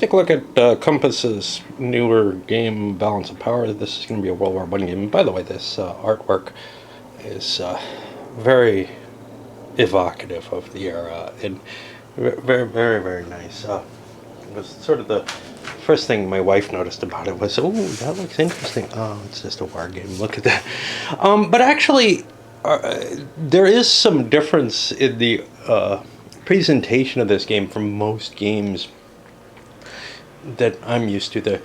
take a look at Compass's newer game, Balance of Power. This is going to be a World War I game. And by the way, this artwork is very evocative of the era and very, very, very nice. It was sort of the first thing my wife noticed about it was, oh, that looks interesting. Oh, it's just a war game. Look at that. But actually, there is some difference in the presentation of this game from most games that I'm used to. The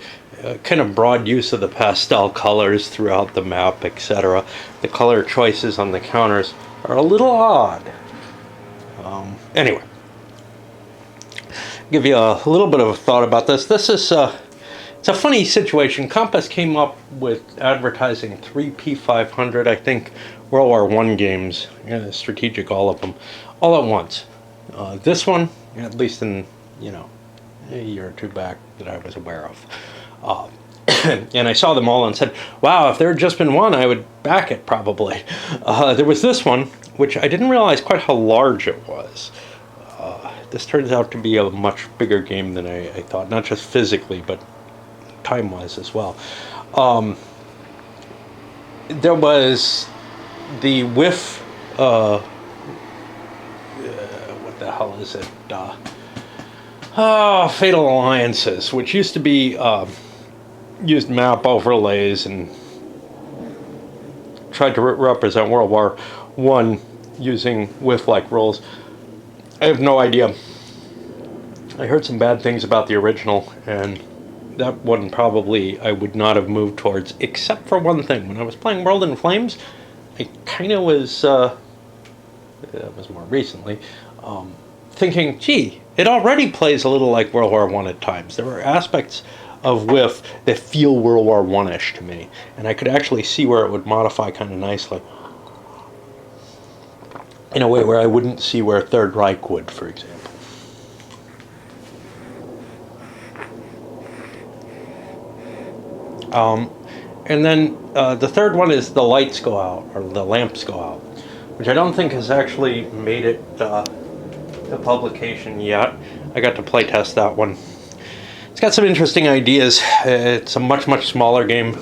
kind of broad use of the pastel colors throughout the map, etc. The color choices on the counters are a little odd. Anyway, give you a little bit of a thought about this. This is it's a funny situation. Compass came up with advertising 3 P500, I think, World War I games, strategic, all of them, all at once. This one, at least in, a year or two back that I was aware of. And I saw them all and said, wow, if there had just been one, I would back it probably. There was this one, which I didn't realize quite how large it was. This turns out to be a much bigger game than I thought, not just physically, but time-wise as well. There was the WIF, what the hell is it? Fatal Alliances, which used to be used map overlays and tried to represent World War I using WIF-like rules. I have no idea. I heard some bad things about the original, and that one probably I would not have moved towards, except for one thing. When I was playing World in Flames, I kind of was, that was more recently, thinking, gee, it already plays a little like World War I at times. There were aspects of WIF that feel World War I-ish to me, and I could actually see where it would modify kind of nicely. In a way where I wouldn't see where Third Reich would, for example. And then the third one is the lights go out, or the lamps go out, which I don't think has actually made it to publication yet. I got to play test that one. It's got some interesting ideas. It's a much, much smaller game,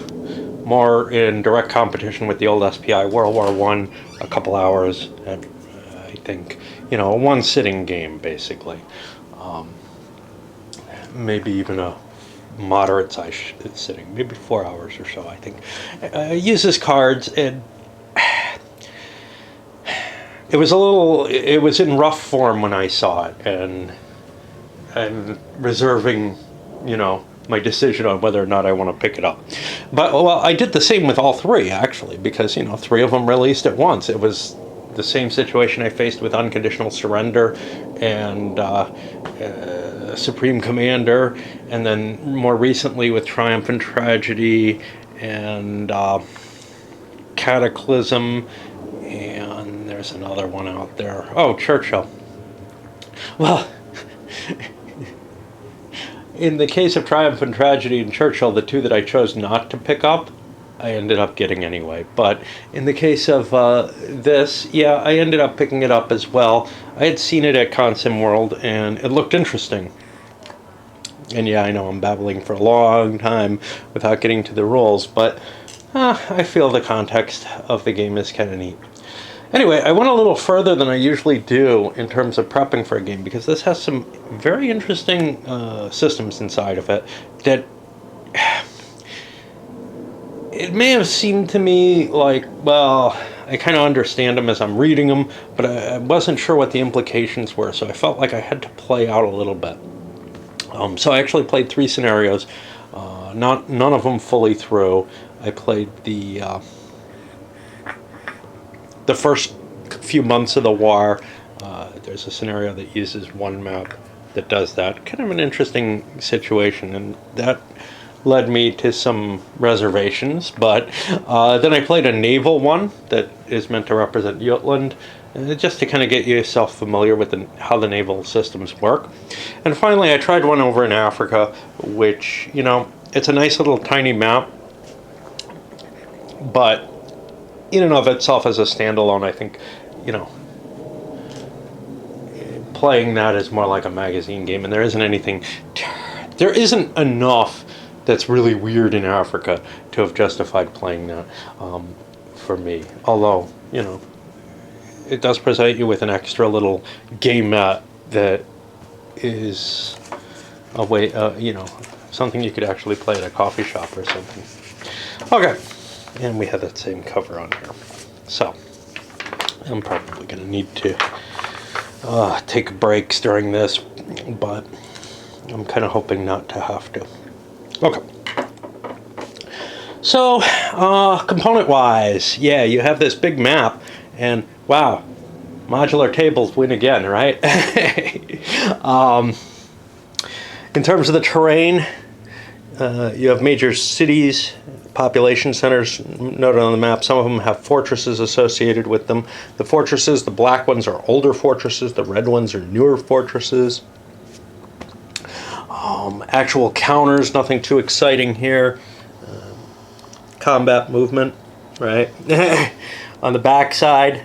more in direct competition with the old SPI World War I, a couple hours, and I think, a one-sitting game, basically. Maybe even a moderate-sized sitting, maybe 4 hours or so, I think. Uses cards, and it was in rough form when I saw it, and I'm reserving, my decision on whether or not I want to pick it up. But, well, I did the same with all three, actually, because, 3 of them released at once. It was the same situation I faced with Unconditional Surrender and Supreme Commander, and then more recently with Triumph and Tragedy and Cataclysm, and there's another one out there. Oh, Churchill. Well, in the case of Triumph and Tragedy and Churchill, the two that I chose not to pick up, I ended up getting anyway. But in the case of this, yeah, I ended up picking it up as well. I had seen it at Consim World, and it looked interesting. And yeah, I know I'm babbling for a long time without getting to the rules, but I feel the context of the game is kind of neat. Anyway, I went a little further than I usually do in terms of prepping for a game, because this has some very interesting systems inside of it that it may have seemed to me like, well, I kind of understand them as I'm reading them, but I wasn't sure what the implications were, so I felt like I had to play out a little bit. So I actually played 3 scenarios, none of them fully through. I played the first few months of the war. There's a scenario that uses one map that does that. Kind of an interesting situation, and that led me to some reservations, but then I played a naval one that is meant to represent Jutland, just to kind of get yourself familiar with how the naval systems work. And finally, I tried one over in Africa, which, it's a nice little tiny map, but in and of itself as a standalone, I think, playing that is more like a magazine game, and there isn't anything there isn't enough that's really weird in Africa to have justified playing that for me. Although, you know, it does present you with an extra little game mat that is a way, you know, something you could actually play at a coffee shop or something. Okay, and we have that same cover on here. So, I'm probably going to need to take breaks during this, but I'm kind of hoping not to have to. Okay. So, component-wise, yeah, you have this big map, and wow, modular tables win again, right? In terms of the terrain, you have major cities, population centers noted on the map. Some of them have fortresses associated with them. The fortresses, the black ones are older fortresses, the red ones are newer fortresses. Actual counters, nothing too exciting here. Combat movement, right? On the back side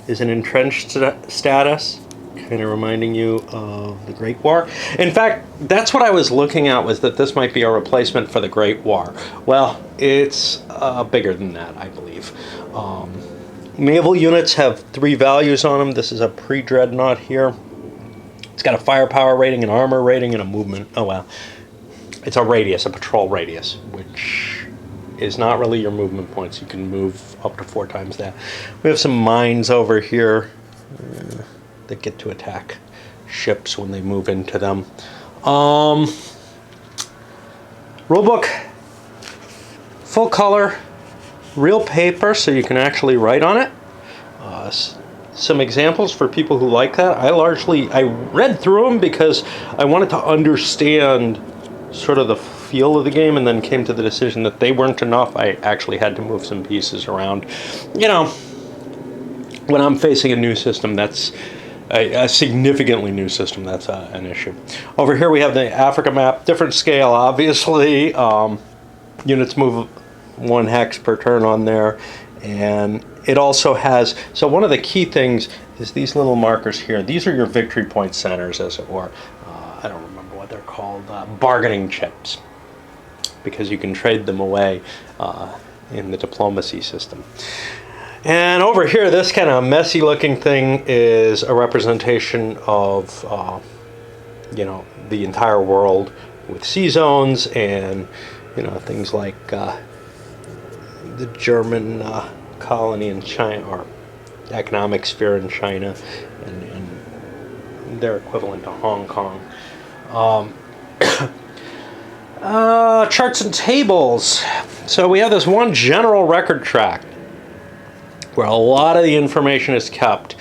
is an entrenched status, kind of reminding you of the Great War. In fact, that's what I was looking at, was that this might be a replacement for the Great War. Well, it's bigger than that, I believe. Naval units have 3 values on them. This is a pre-dreadnought here. It's got a firepower rating, an armor rating, and a movement. Oh, wow. It's a radius, a patrol radius, which is not really your movement points. You can move up to 4 times that. We have some mines over here that get to attack ships when they move into them. Rulebook, full color, real paper, so you can actually write on it. Some examples for people who like that. I read through them because I wanted to understand sort of the feel of the game, and then came to the decision that they weren't enough. I actually had to move some pieces around. You know, when I'm facing a new system, that's a significantly new system, that's an issue. Over here we have the Africa map, different scale, obviously. Units move 1 hex per turn on there, and it also has, so one of the key things is these little markers here. These are your victory point centers, as it were. I don't remember what they're called, bargaining chips, because you can trade them away in the diplomacy system. And over here, this kind of messy looking thing is a representation of, you know, the entire world with sea zones and, you know, things like the German colony in China, or economic sphere in China, and their equivalent to Hong Kong. Charts and tables. So we have this one general record track where a lot of the information is kept.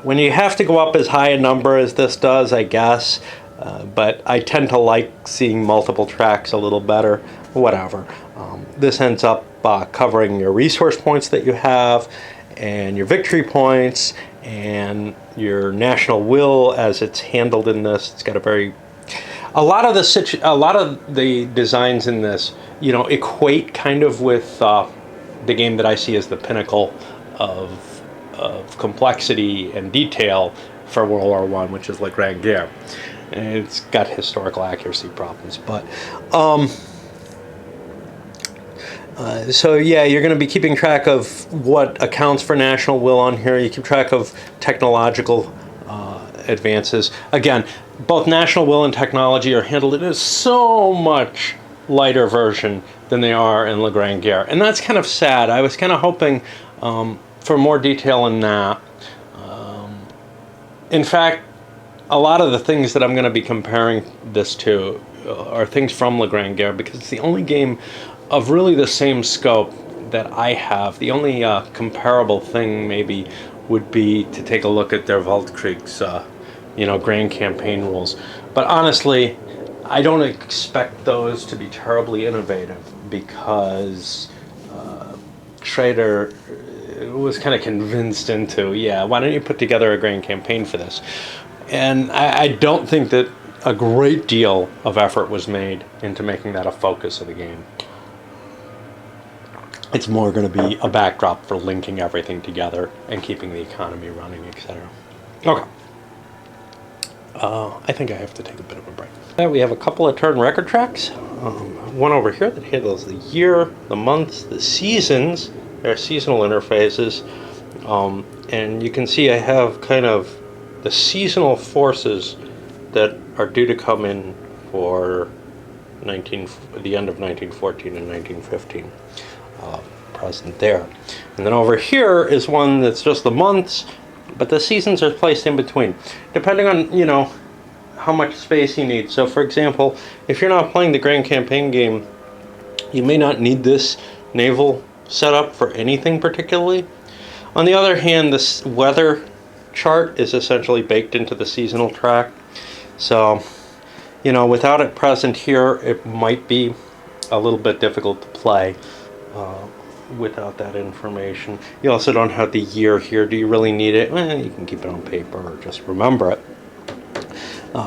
When you have to go up as high a number as this does, I guess, but I tend to like seeing multiple tracks a little better. Whatever. This ends up covering your resource points that you have, and your victory points, and your national will as it's handled in this. It's got a lot of the designs in this, you know, equate kind of with the game that I see as the pinnacle of complexity and detail for World War I, which is La Grande Guerre. And it's got historical accuracy problems, but so yeah, you're going to be keeping track of what accounts for national will on here. You keep track of technological advances. Again, both national will and technology are handled in a so much lighter version than they are in La Grande Guerre, and that's kind of sad. I was kind of hoping for more detail in that. In fact, a lot of the things that I'm going to be comparing this to are things from La Grande Guerre, because it's the only game of really the same scope that I have. The only comparable thing maybe would be to take a look at their Weltkrieg's, you know, Grand Campaign rules. But honestly, I don't expect those to be terribly innovative, because Schrader was kind of convinced into, yeah, why don't you put together a Grand Campaign for this? And I don't think that a great deal of effort was made into making that a focus of the game. It's more going to be a backdrop for linking everything together and keeping the economy running, etc. Okay. I think I have to take a bit of a break. We have a couple of turn record tracks. One over here that handles the year, the months, the seasons. There are seasonal interfaces. And you can see I have kind of the seasonal forces that are due to come in for the end of 1914 and 1915. Present there. And then over here is one that's just the months, but the seasons are placed in between, depending on, you know, how much space you need. So for example, if you're not playing the Grand Campaign game, you may not need this naval setup for anything particularly. On the other hand, this weather chart is essentially baked into the seasonal track. So, you know, without it present here, it might be a little bit difficult to play without that information. You also don't have the year here. Do you really need it? Well, you can keep it on paper or just remember it.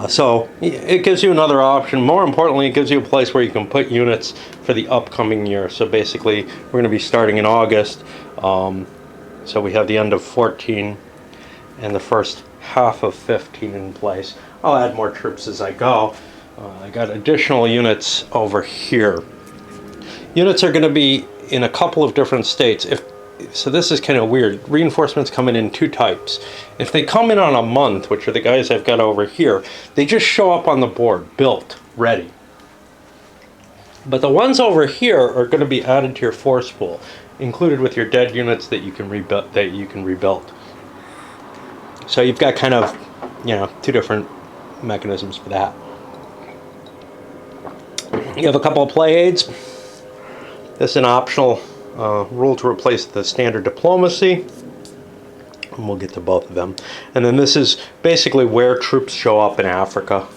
So it gives you another option. More importantly, it gives you a place where you can put units for the upcoming year. So basically, we're going to be starting in August. So we have the end of 14 and the first half of 15 in place. I'll add more troops as I go. I got additional units over here. Units are going to be in a couple of different states. So this is kind of weird. Reinforcements come in two types. If they come in on a month, which are the guys I've got over here, they just show up on the board, built, ready. But the ones over here are going to be added to your force pool, included with your dead units that you can rebuild. So you've got kind of, you know, two different mechanisms for that. You have a couple of play aids. This is an optional rule to replace the standard diplomacy. And we'll get to both of them. And then this is basically where troops show up in Africa.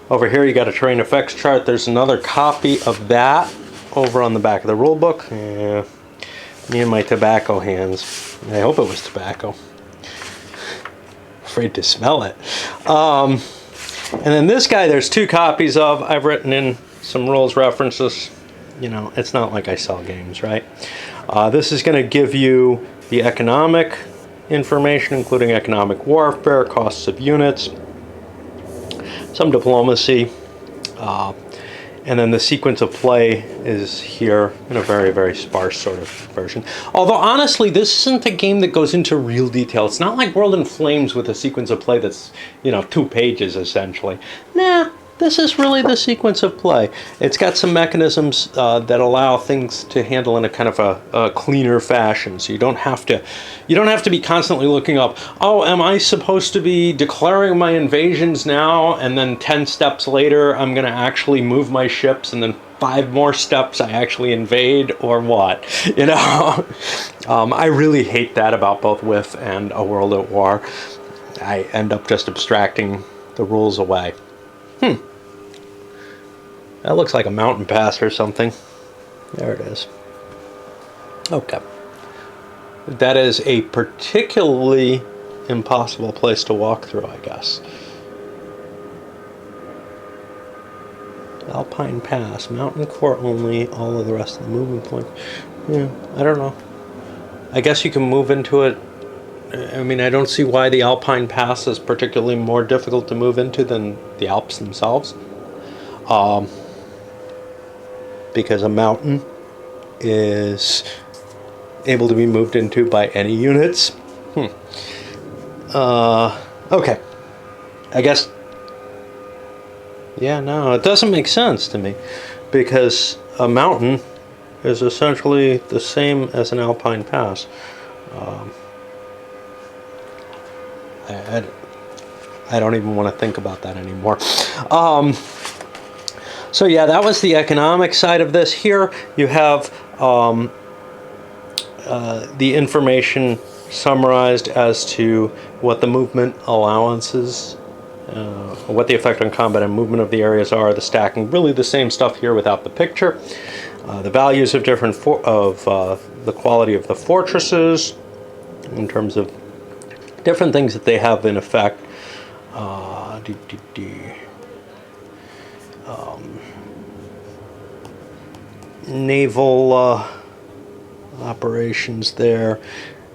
Over here you got a terrain effects chart. There's another copy of that over on the back of the rule book. Yeah, me and my tobacco hands. I hope it was tobacco. Afraid to smell it. And then this guy, there's two copies of. I've written in some rules references. You know, it's not like I sell games, right? This is going to give you the economic information, including economic warfare, costs of units, some diplomacy, and then the sequence of play is here in a very, very sparse sort of version. Although, honestly, this isn't a game that goes into real detail. It's not like World in Flames with a sequence of play that's, you know, 2 pages, essentially. Nah. This is really the sequence of play. It's got some mechanisms that allow things to handle in a kind of a cleaner fashion. So you don't have to be constantly looking up, oh, am I supposed to be declaring my invasions now, and then 10 steps later I'm going to actually move my ships, and then 5 more steps I actually invade, or what? You know, I really hate that about both WIF and A World at War. I end up just abstracting the rules away. That looks like a mountain pass or something. There it is. Okay. That is a particularly impossible place to walk through, I guess. Alpine Pass, mountain core only, all of the rest of the movement points. Yeah, I don't know. I guess you can move into it. I mean, I don't see why the Alpine Pass is particularly more difficult to move into than the Alps themselves. Because a mountain is able to be moved into by any units. Okay. I guess, yeah, no, it doesn't make sense to me, because a mountain is essentially the same as an Alpine Pass. I don't even want to think about that anymore. So yeah, that was the economic side of this. Here you have the information summarized as to what the movement allowances, what the effect on combat and movement of the areas are, the stacking, really the same stuff here without the picture. The values of the quality of the fortresses in terms of different things that they have in effect. Naval operations there.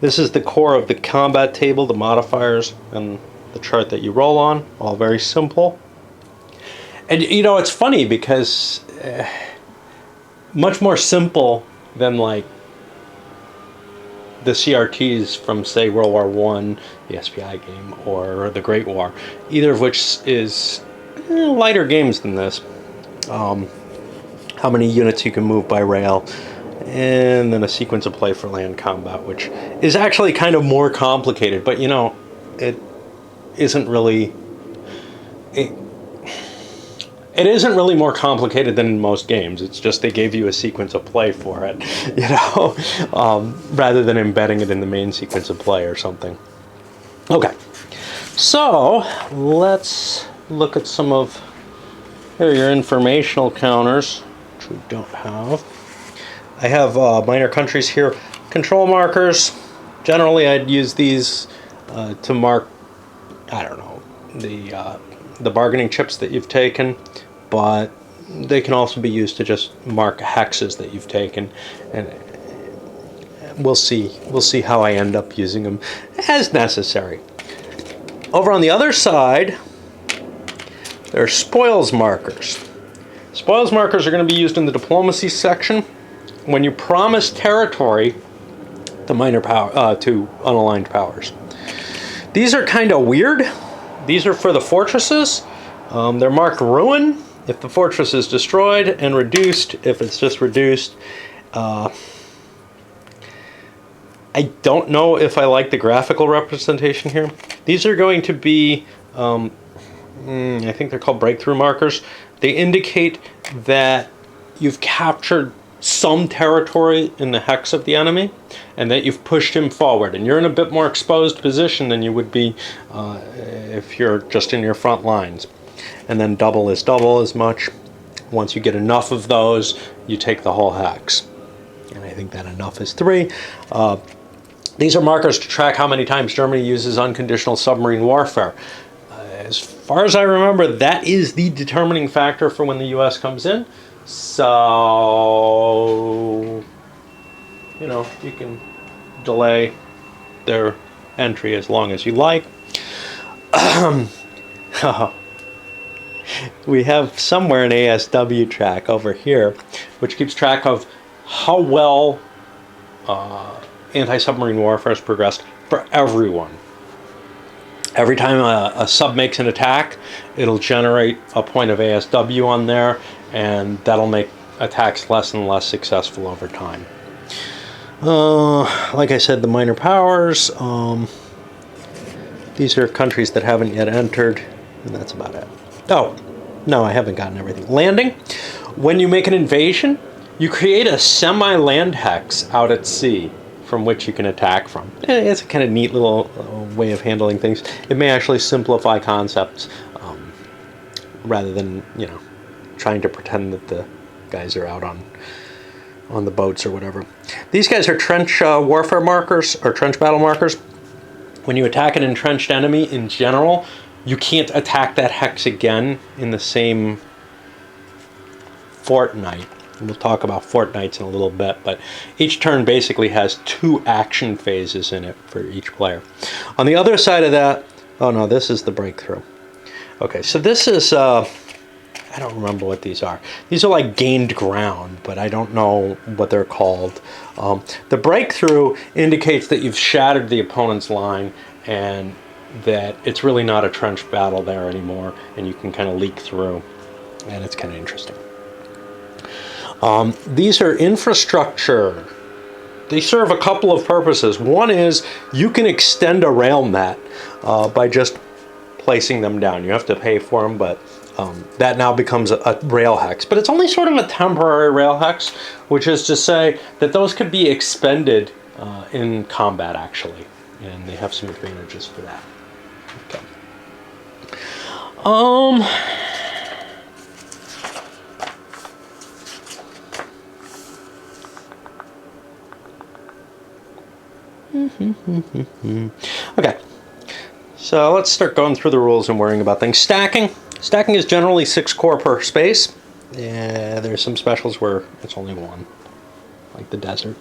This is the core of the combat table, the modifiers, and the chart that you roll on. All very simple. And you know, it's funny because much more simple than like the CRTs from, say, World War One, the SPI game, or the Great War, either of which is lighter games than this. How many units you can move by rail, and then a sequence of play for land combat, which is actually kind of more complicated, but you know, it isn't really... It isn't really more complicated than in most games. It's just they gave you a sequence of play for it, you know, rather than embedding it in the main sequence of play or something. Okay, so let's look at some of here are your informational counters, which we don't have. I have minor countries here, control markers. Generally, I'd use these to mark, I don't know, the bargaining chips that you've taken, but they can also be used to just mark hexes that you've taken, and we'll see how I end up using them as necessary. Over on the other side, there are spoils markers. Spoils markers are going to be used in the diplomacy section when you promise territory to minor power to unaligned powers. These are kind of weird. These are for the fortresses. They're marked ruin if the fortress is destroyed, and reduced if it's just reduced. I don't know if I like the graphical representation here. These are going to be, I think they're called breakthrough markers. They indicate that you've captured some territory in the hex of the enemy, and that you've pushed him forward, and you're in a bit more exposed position than you would be if you're just in your front lines. And then double is double as much. Once you get enough of those, you take the whole hex, and I think that enough is 3. These are markers to track how many times Germany uses unconditional submarine warfare. As far as I remember, that is the determining factor for when the US comes in. So, you know, you can delay their entry as long as you like. We have somewhere an ASW track over here, which keeps track of how well anti-submarine warfare has progressed for everyone. Every time a sub makes an attack, it'll generate a point of ASW on there, and that'll make attacks less and less successful over time. Like I said, the minor powers, these are countries that haven't yet entered, and that's about it. Oh, no, I haven't gotten everything. Landing. When you make an invasion, you create a semi-land hex out at sea from which you can attack from. It's a kind of neat little way of handling things. It may actually simplify concepts rather than, you know, trying to pretend that the guys are out on the boats or whatever. These guys are trench warfare markers, or trench battle markers. When you attack an entrenched enemy in general, you can't attack that hex again in the same fortnight. We'll talk about fortnights in a little bit, but each turn basically has 2 action phases in it for each player. On the other side of that, oh no, this is the breakthrough. Okay, so this is, I don't remember what these are. These are like gained ground, but I don't know what they're called. The breakthrough indicates that you've shattered the opponent's line, and that it's really not a trench battle there anymore, and you can kind of leak through, and it's kind of interesting. These are infrastructure. They serve a couple of purposes. One is you can extend a rail net by just placing them down. You have to pay for them, but that now becomes a rail hex. But it's only sort of a temporary rail hex, which is to say that those could be expended in combat, actually, and they have some advantages for that. Okay. Okay, so let's start going through the rules and worrying about things. Stacking. Stacking is generally 6 core per space. Yeah, there's some specials where it's only 1, like the desert.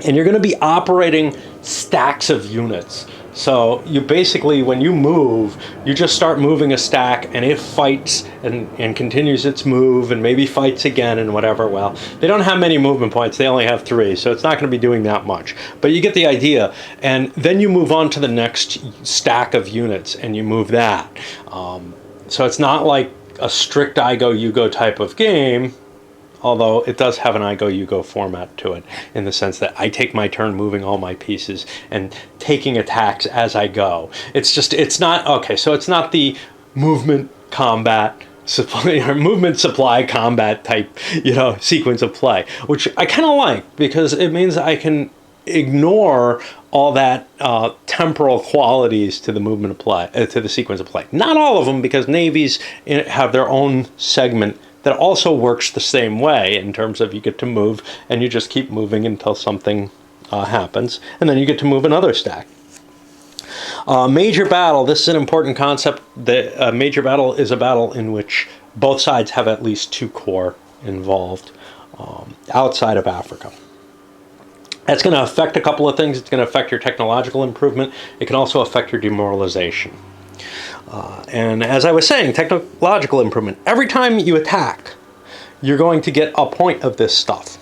And you're going to be operating stacks of units. So you basically, when you move, you just start moving a stack, and it fights and continues its move and maybe fights again and whatever. Well, they don't have many movement points. They only have 3, so it's not going to be doing that much. But you get the idea. And then you move on to the next stack of units, and you move that. So it's not like a strict I go, you go type of game, although it does have an I go, you go format to it, in the sense that I take my turn moving all my pieces and taking attacks as I go. It's not, okay, so it's not the movement combat supply, or movement supply combat type, sequence of play, which I kind of like, because it means I can ignore all that temporal qualities to the movement of play, to the sequence of play. Not all of them, because navies have their own segment that also works the same way, in terms of you get to move and you just keep moving until something happens, and then you get to move another stack. Major battle, this is an important concept. The major battle is a battle in which both sides have at least 2 corps involved outside of Africa. That's going to affect a couple of things. It's going to affect your technological improvement. It can also affect your demoralization. And as I was saying, technological improvement. Every time you attack, you're going to get a point of this stuff.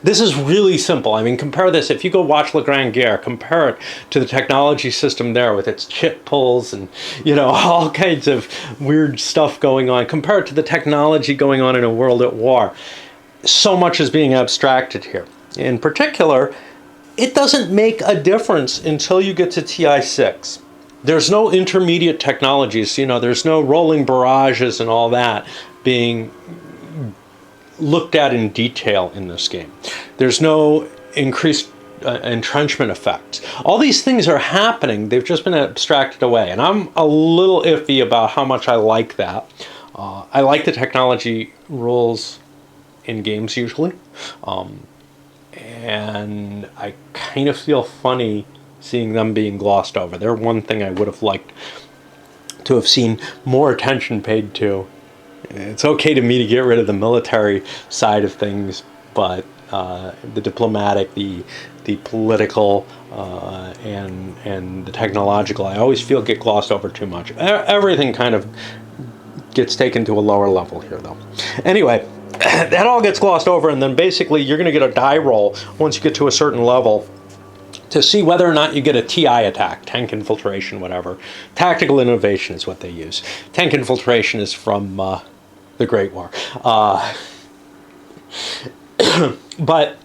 This is really simple. I mean, compare this. If you go watch La Grande Guerre, compare it to the technology system there with its chip pulls and, all kinds of weird stuff going on. Compare it to the technology going on in a world at war. So much is being abstracted here. In particular, it doesn't make a difference until you get to TI-6. There's no intermediate technologies, there's no rolling barrages and all that being looked at in detail in this game. There's no increased entrenchment effects. All these things are happening, they've just been abstracted away, and I'm a little iffy about how much I like that. I like the technology rules in games usually, and I kind of feel funny seeing them being glossed over. They're one thing I would have liked to have seen more attention paid to. It's okay to me to get rid of the military side of things, but the diplomatic, the political, and the technological, I always feel get glossed over too much. Everything kind of gets taken to a lower level here, though. Anyway, that all gets glossed over, and then basically you're going to get a die roll once you get to a certain level to see whether or not you get a TI attack, tank infiltration, whatever. Tactical innovation is what they use. Tank infiltration is from the Great War. But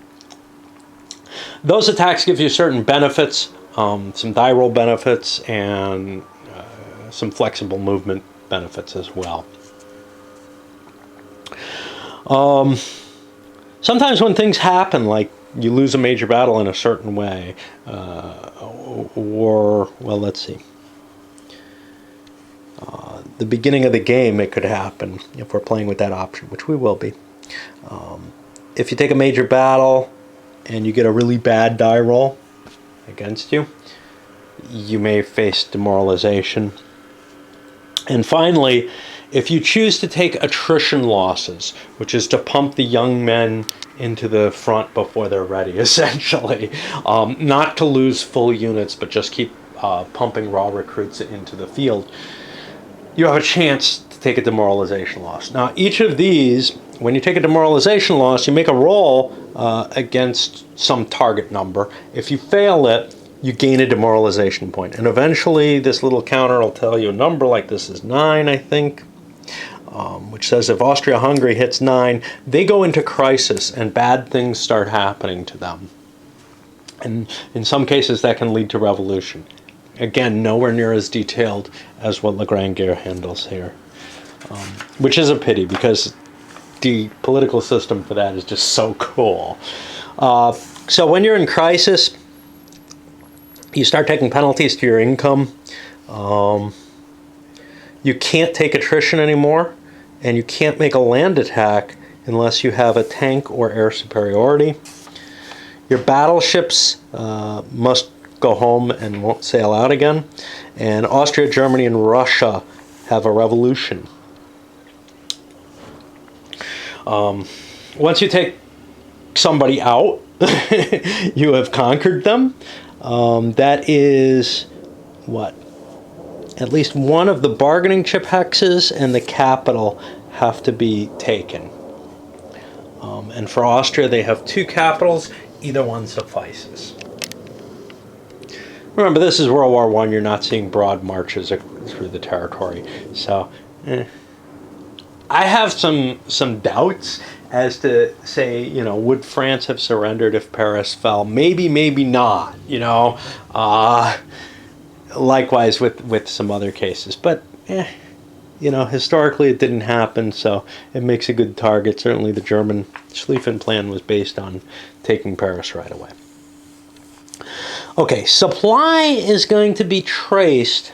those attacks give you certain benefits, some die roll benefits, and some flexible movement benefits as well. Sometimes when things happen, like you lose a major battle in a certain way, or, well, let's see. The beginning of the game, it could happen, if we're playing with that option, which we will be. If you take a major battle and you get a really bad die roll against you, you may face demoralization. And finally, if you choose to take attrition losses, which is to pump the young men into the front before they're ready, essentially, not to lose full units, but just keep pumping raw recruits into the field, you have a chance to take a demoralization loss. Now, each of these, when you take a demoralization loss, you make a roll against some target number. If you fail it, you gain a demoralization point. And eventually, this little counter will tell you a number like this is 9, I think, which says if Austria-Hungary hits 9, they go into crisis and bad things start happening to them. And in some cases, that can lead to revolution. Again, nowhere near as detailed as what La Grande Guerre handles here, which is a pity because the political system for that is just so cool. So when you're in crisis, you start taking penalties to your income. You can't take attrition anymore, and you can't make a land attack unless you have a tank or air superiority. Your battleships must go home and won't sail out again. And Austria, Germany, and Russia have a revolution. Once you take somebody out, you have conquered them. That is what? At least one of the bargaining chip hexes and the capital have to be taken. And for Austria, they have 2 capitals. Either one suffices. Remember, this is World War I. You're not seeing broad marches through the territory. So, I have some doubts as to say, would France have surrendered if Paris fell? Maybe, maybe not. Likewise with some other cases, but historically it didn't happen, so it makes a good target. Certainly, the German Schlieffen Plan was based on taking Paris right away. Okay, supply is going to be traced.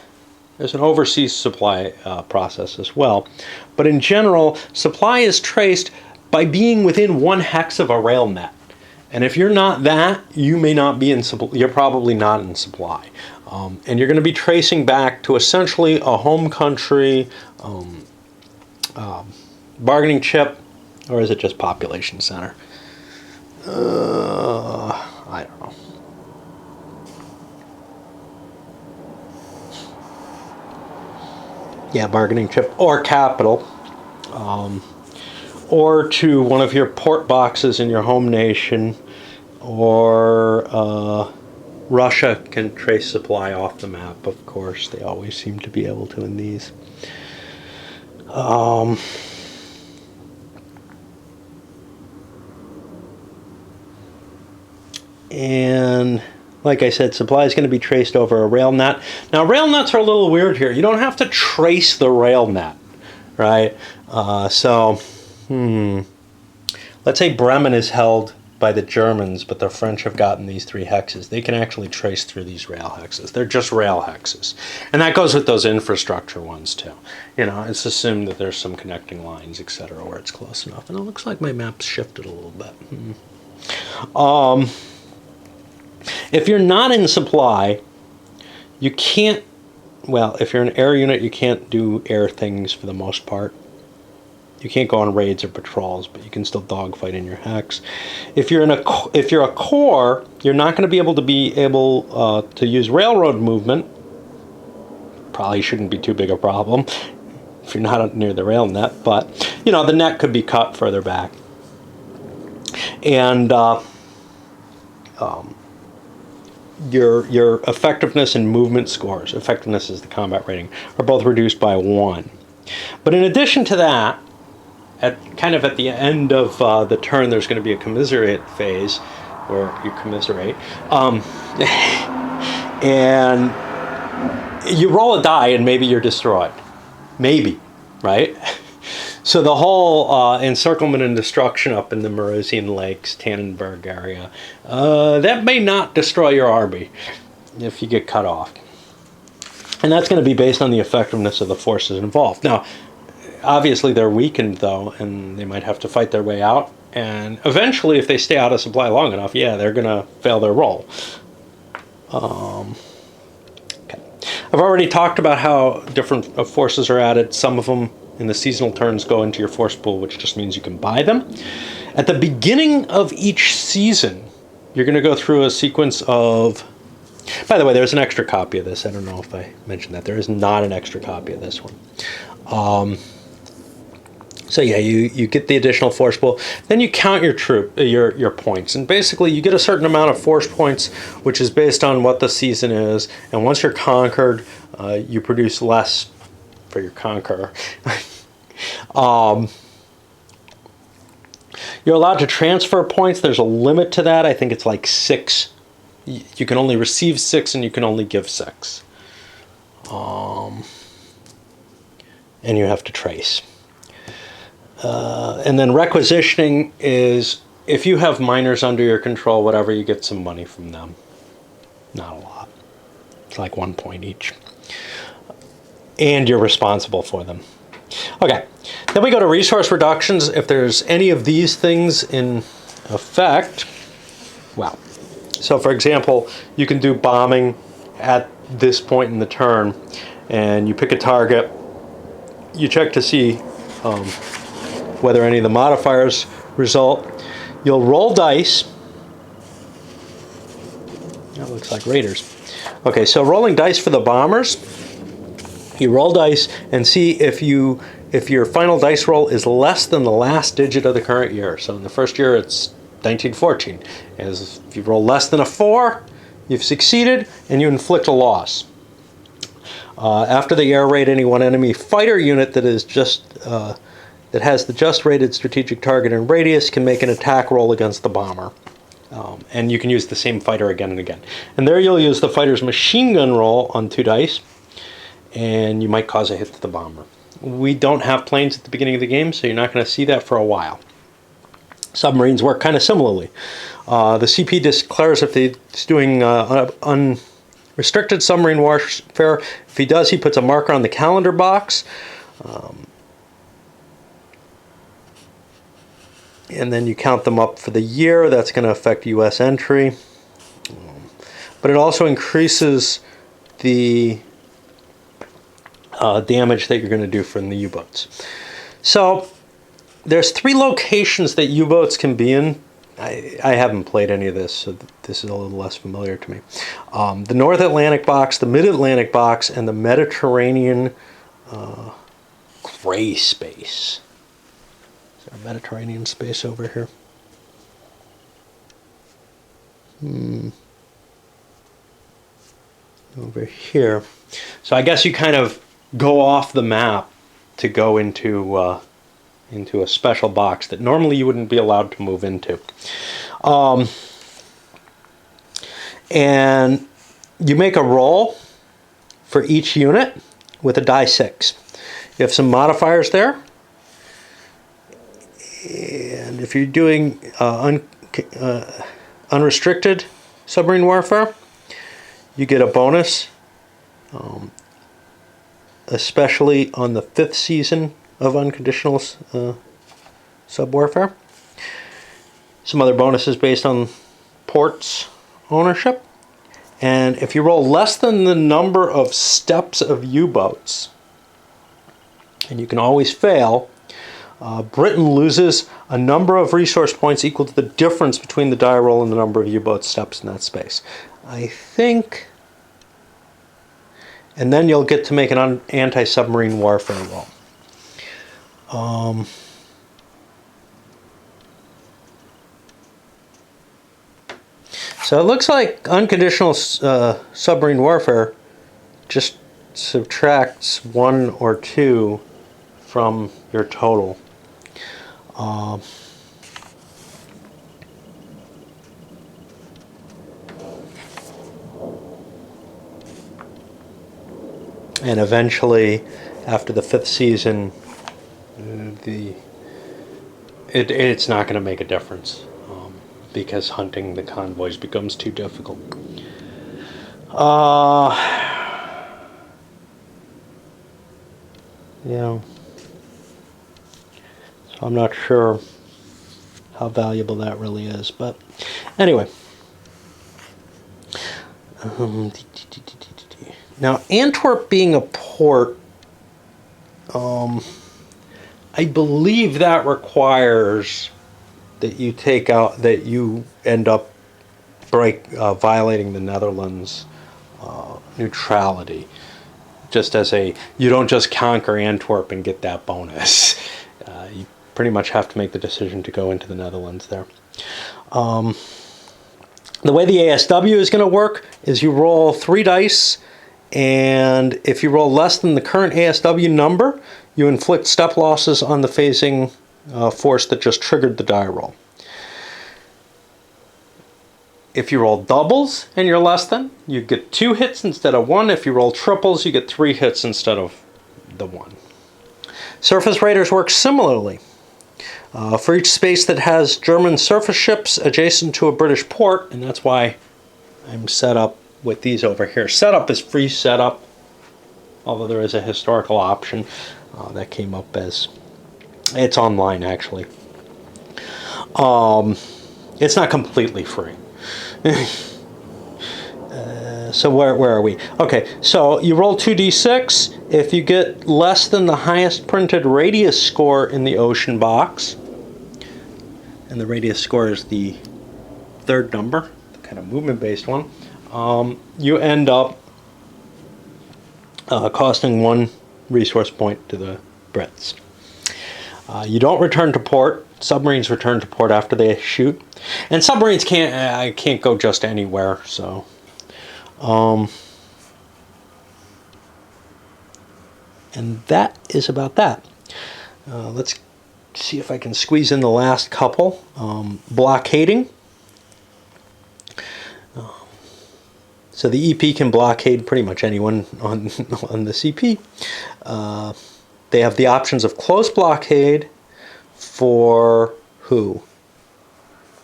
There's an overseas supply process as well. But in general, supply is traced by being within 1 hex of a rail net. And if you're not that, you may not be in supply. You're probably not in supply. And you're going to be tracing back to essentially a home country bargaining chip, or is it just population center? I don't know. Yeah, bargaining chip or capital, or to one of your port boxes in your home nation, or Russia can trace supply off the map, of course. They always seem to be able to in these. And like I said, supply is going to be traced over a rail net. Now, rail nets are a little weird here. You don't have to trace the rail net, right? Let's say Bremen is held by the Germans, but the French have gotten these 3 hexes. They can actually trace through these rail hexes. They're just rail hexes. And that goes with those infrastructure ones, too. It's assumed that there's some connecting lines, etc., where it's close enough. And it looks like my map's shifted a little bit. If you're not in supply, you can't, if you're an air unit, you can't do air things for the most part. You can't go on raids or patrols, but you can still dogfight in your hex. If you're a corps, you're not going to be able to use railroad movement. Probably shouldn't be too big a problem if you're not near the rail net, but the net could be cut further back. And your effectiveness and movement scores, effectiveness is the combat rating, are both reduced by 1. But in addition to that, at the end of the turn, there's going to be a commiserate phase, where you commiserate, and you roll a die, and maybe you're destroyed, maybe, right? So the whole encirclement and destruction up in the Maruzian Lakes, Tannenberg area, that may not destroy your army if you get cut off. And that's going to be based on the effectiveness of the forces involved. Now, obviously they're weakened, though, and they might have to fight their way out. And eventually, if they stay out of supply long enough, they're going to fail their role. Okay. I've already talked about how different forces are added. Some of them in the seasonal turns go into your force pool, which just means you can buy them. At the beginning of each season, you're going to go through a sequence of... By the way, there's an extra copy of this. I don't know if I mentioned that. There is not an extra copy of this one. So you get the additional force pool. Then you count your points. And basically, you get a certain amount of force points, which is based on what the season is. And once you're conquered, you produce less for your conqueror. You're allowed to transfer points. There's a limit to that. I think it's like 6. You can only receive 6 and you can only give 6. And you have to trace. And then requisitioning is if you have miners under your control, whatever, you get some money from them. Not a lot. It's like 1 point each. And you're responsible for them. Okay, then we go to resource reductions. If there's any of these things in effect, so for example, you can do bombing at this point in the turn, and you pick a target, you check to see whether any of the modifiers result. You'll roll dice, That looks like Raiders. Okay, so rolling dice for the Bombers. You roll dice and see if your final dice roll is less than the last digit of the current year. So in the first year, it's 1914. If you roll less than a 4, you've succeeded and you inflict a loss. After the air raid, any one enemy fighter unit that is that has the just rated strategic target and radius can make an attack roll against the bomber. And you can use the same fighter again and again. And there you'll use the fighter's machine gun roll on 2 dice, and you might cause a hit to the bomber. We don't have planes at the beginning of the game, so you're not going to see that for a while. Submarines work kind of similarly. The CP declares if he's doing unrestricted submarine warfare. If he does, he puts a marker on the calendar box. And then you count them up for the year. That's going to affect U.S. entry. But it also increases the damage that you're going to do from the U-boats. So there's 3 locations that U-boats can be in. I haven't played any of this, so this is a little less familiar to me. The North Atlantic box, the Mid-Atlantic box, and the Mediterranean gray space. Is there a Mediterranean space over here? Over here. So I guess you kind of go off the map to go into a special box that normally you wouldn't be allowed to move into. And you make a roll for each unit with a die 6. You have some modifiers there. And if you're doing unrestricted submarine warfare, you get a bonus, especially on the 5th season of unconditional sub-warfare. Some other bonuses based on ports ownership. And if you roll less than the number of steps of U-boats, and you can always fail, Britain loses a number of resource points equal to the difference between the die roll and the number of U-boat steps in that space. I think... And then you'll get to make an anti-submarine warfare roll. So it looks like unconditional submarine warfare just subtracts 1 or 2 from your total. And eventually, after the 5th season, it's not going to make a difference because hunting the convoys becomes too difficult. Yeah. So I'm not sure how valuable that really is, but anyway. Now, Antwerp being a port, I believe that requires that you end up violating the Netherlands' neutrality. Just as you don't just conquer Antwerp and get that bonus. You pretty much have to make the decision to go into the Netherlands there. The way the ASW is going to work is you roll 3 dice, and if you roll less than the current ASW number, you inflict step losses on the phasing force that just triggered the die roll. If you roll doubles and you're less than, you get 2 hits instead of 1. If you roll triples, you get 3 hits instead of the 1. Surface raiders work similarly. For each space that has German surface ships adjacent to a British port, and that's why I'm set up with these over here. Setup is free setup, although there is a historical option that came up as... It's online, actually. It's not completely free. So where are we? Okay, so you roll 2d6. If you get less than the highest printed radius score in the ocean box, and the radius score is the 3rd number, the kind of movement-based one, you end up costing 1 resource point to the Brits. You don't return to port. Submarines return to port after they shoot, and submarines can't go just anywhere. So, and that is about that. Let's see if I can squeeze in the last couple. Blockading. So the EP can blockade pretty much anyone on the CP. They have the options of close blockade for who?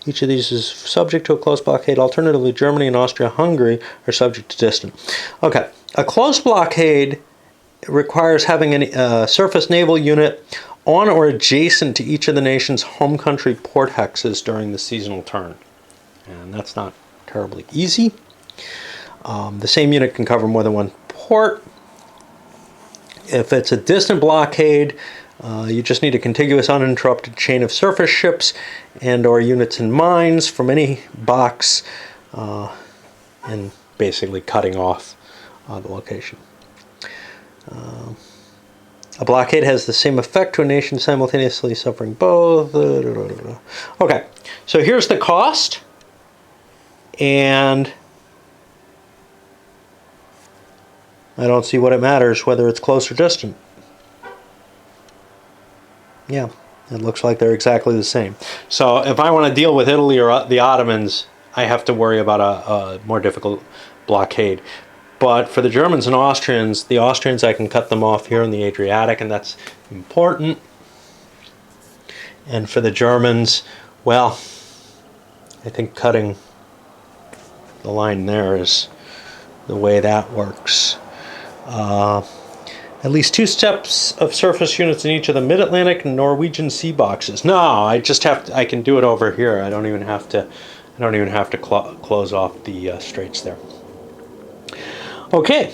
Each of these is subject to a close blockade. Alternatively, Germany and Austria-Hungary are subject to distant. Okay, a close blockade requires having a surface naval unit on or adjacent to each of the nation's home country port hexes during the seasonal turn. And that's not terribly easy. The same unit can cover more than one port. If it's a distant blockade, you just need a contiguous uninterrupted chain of surface ships and or units in mines from any box and basically cutting off the location. A blockade has the same effect to a nation simultaneously suffering both. Okay, so here's the cost, and I don't see what it matters whether it's close or distant. Yeah, it looks like they're exactly the same. So if I want to deal with Italy or the Ottomans, I have to worry about a more difficult blockade. But for the Germans and Austrians, the Austrians, I can cut them off here in the Adriatic, and that's important. And for the Germans, well, I think cutting the line there is the way that works. At least 2 steps of surface units in each of the Mid-Atlantic and Norwegian sea boxes. No, I can do it over here. I don't even have to close off the straits there. Okay,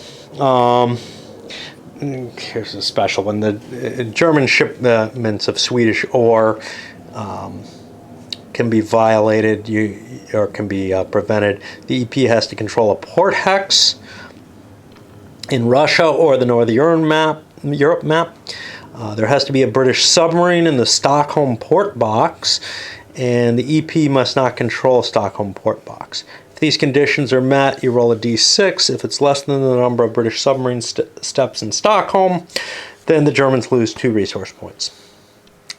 here's a special one. The German shipments of Swedish ore can be violated or can be prevented. The EP has to control a port hex in Russia or the Northern Europe map. There has to be a British submarine in the Stockholm port box, and the EP must not control Stockholm port box. If these conditions are met, you roll a d6. If it's less than the number of British submarine steps in Stockholm, then the Germans lose 2 resource points.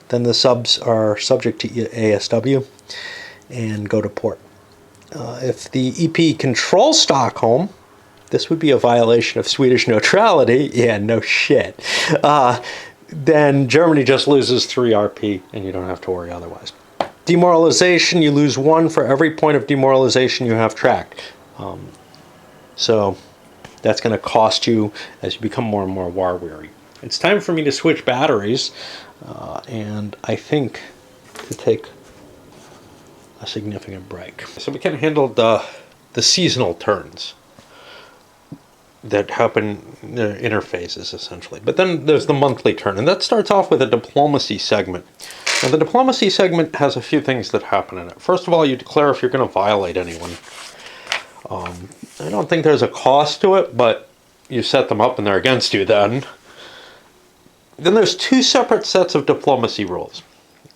Then the subs are subject to ASW and go to port. If the EP controls Stockholm, this would be a violation of Swedish neutrality. Yeah, no shit. Then Germany just loses 3 RP, and you don't have to worry otherwise. Demoralization, you lose 1 for every point of demoralization you have tracked. So that's going to cost you as you become more and more war-weary. It's time for me to switch batteries, and I think to take a significant break. So we kind of handled the seasonal turns that happen in interphases, essentially. But then there's the monthly turn, and that starts off with a diplomacy segment. Now, the diplomacy segment has a few things that happen in it. First of all, you declare if you're going to violate anyone. I don't think there's a cost to it, but you set them up and they're against you then. Then there's 2 separate sets of diplomacy rules.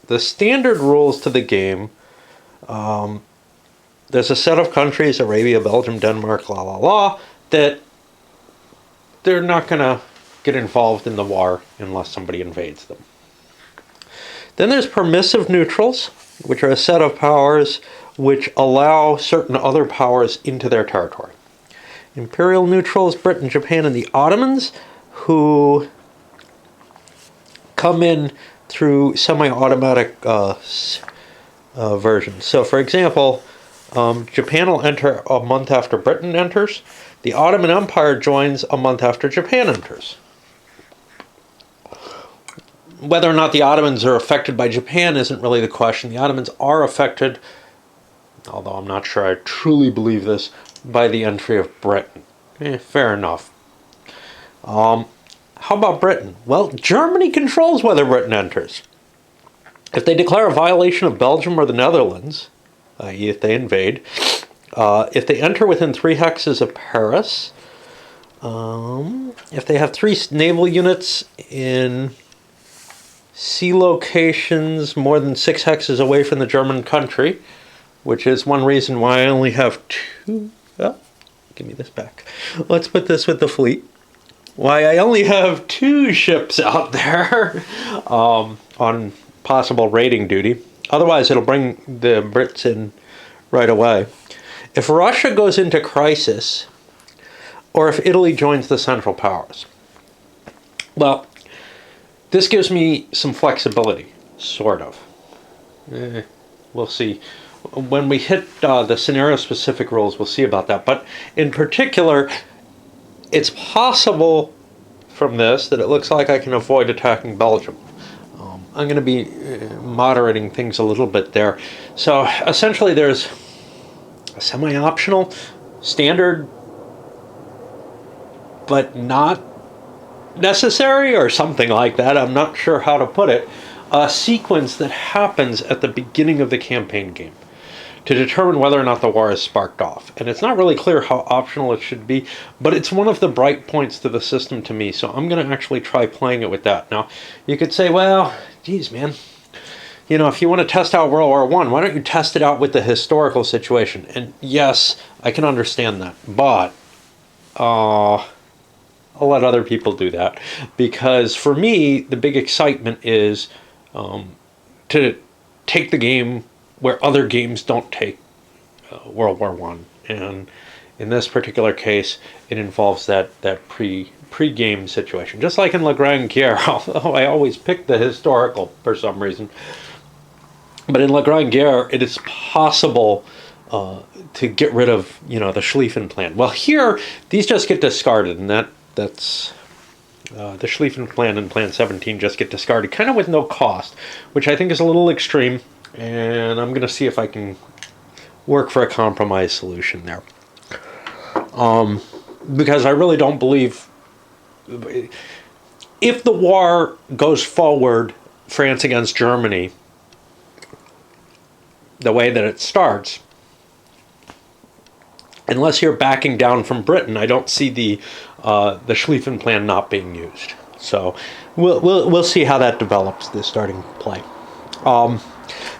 The standard rules to the game, there's a set of countries, Arabia, Belgium, Denmark, that they're not going to get involved in the war unless somebody invades them. Then there's permissive neutrals, which are a set of powers which allow certain other powers into their territory. Imperial neutrals, Britain, Japan, and the Ottomans, who come in through semi-automatic versions. So, for example, Japan will enter a month after Britain enters. The Ottoman Empire joins a month after Japan enters. Whether or not the Ottomans are affected by Japan isn't really the question. The Ottomans are affected, although I'm not sure I truly believe this, by the entry of Britain. Fair enough. How about Britain? Well, Germany controls whether Britain enters. If they declare a violation of Belgium or the Netherlands, i.e. if they invade, If they enter within 3 hexes of Paris, if they have 3 naval units in sea locations more than 6 hexes away from the German country, which is one reason why I only have 2. Oh, give me this back. Let's put this with the fleet. Why I only have 2 ships out there on possible raiding duty. Otherwise, it'll bring the Brits in right away. If Russia goes into crisis, or if Italy joins the Central Powers, well, this gives me some flexibility, sort of. We'll see. When we hit the scenario-specific rules, we'll see about that. But in particular, it's possible from this that it looks like I can avoid attacking Belgium. I'm going to be moderating things a little bit there. So essentially there's a semi-optional, standard, but not necessary or something like that. I'm not sure how to put it. A sequence that happens at the beginning of the campaign game to determine whether or not the war is sparked off. And it's not really clear how optional it should be, but it's one of the bright points to the system to me, so I'm going to actually try playing it with that. Now, you could say, well, geez, man, you know, if you want to test out World War I, why don't you test it out with the historical situation? And yes, I can understand that, but I'll let other people do that. Because for me, the big excitement is to take the game where other games don't take World War I. And in this particular case, it involves that pre-game situation. Just like in La Grande Guerre, although I always pick the historical for some reason. But in La Grande Guerre, it is possible to get rid of, you know, the Schlieffen Plan. Well, here, these just get discarded, and that's the Schlieffen Plan and Plan 17 just get discarded, kind of with no cost, which I think is a little extreme. And I'm going to see if I can work for a compromise solution there. Because I really don't believe... If the war goes forward, France against Germany, the way that it starts, unless you're backing down from Britain, I don't see the Schlieffen Plan not being used. So we'll see how that develops, this starting play.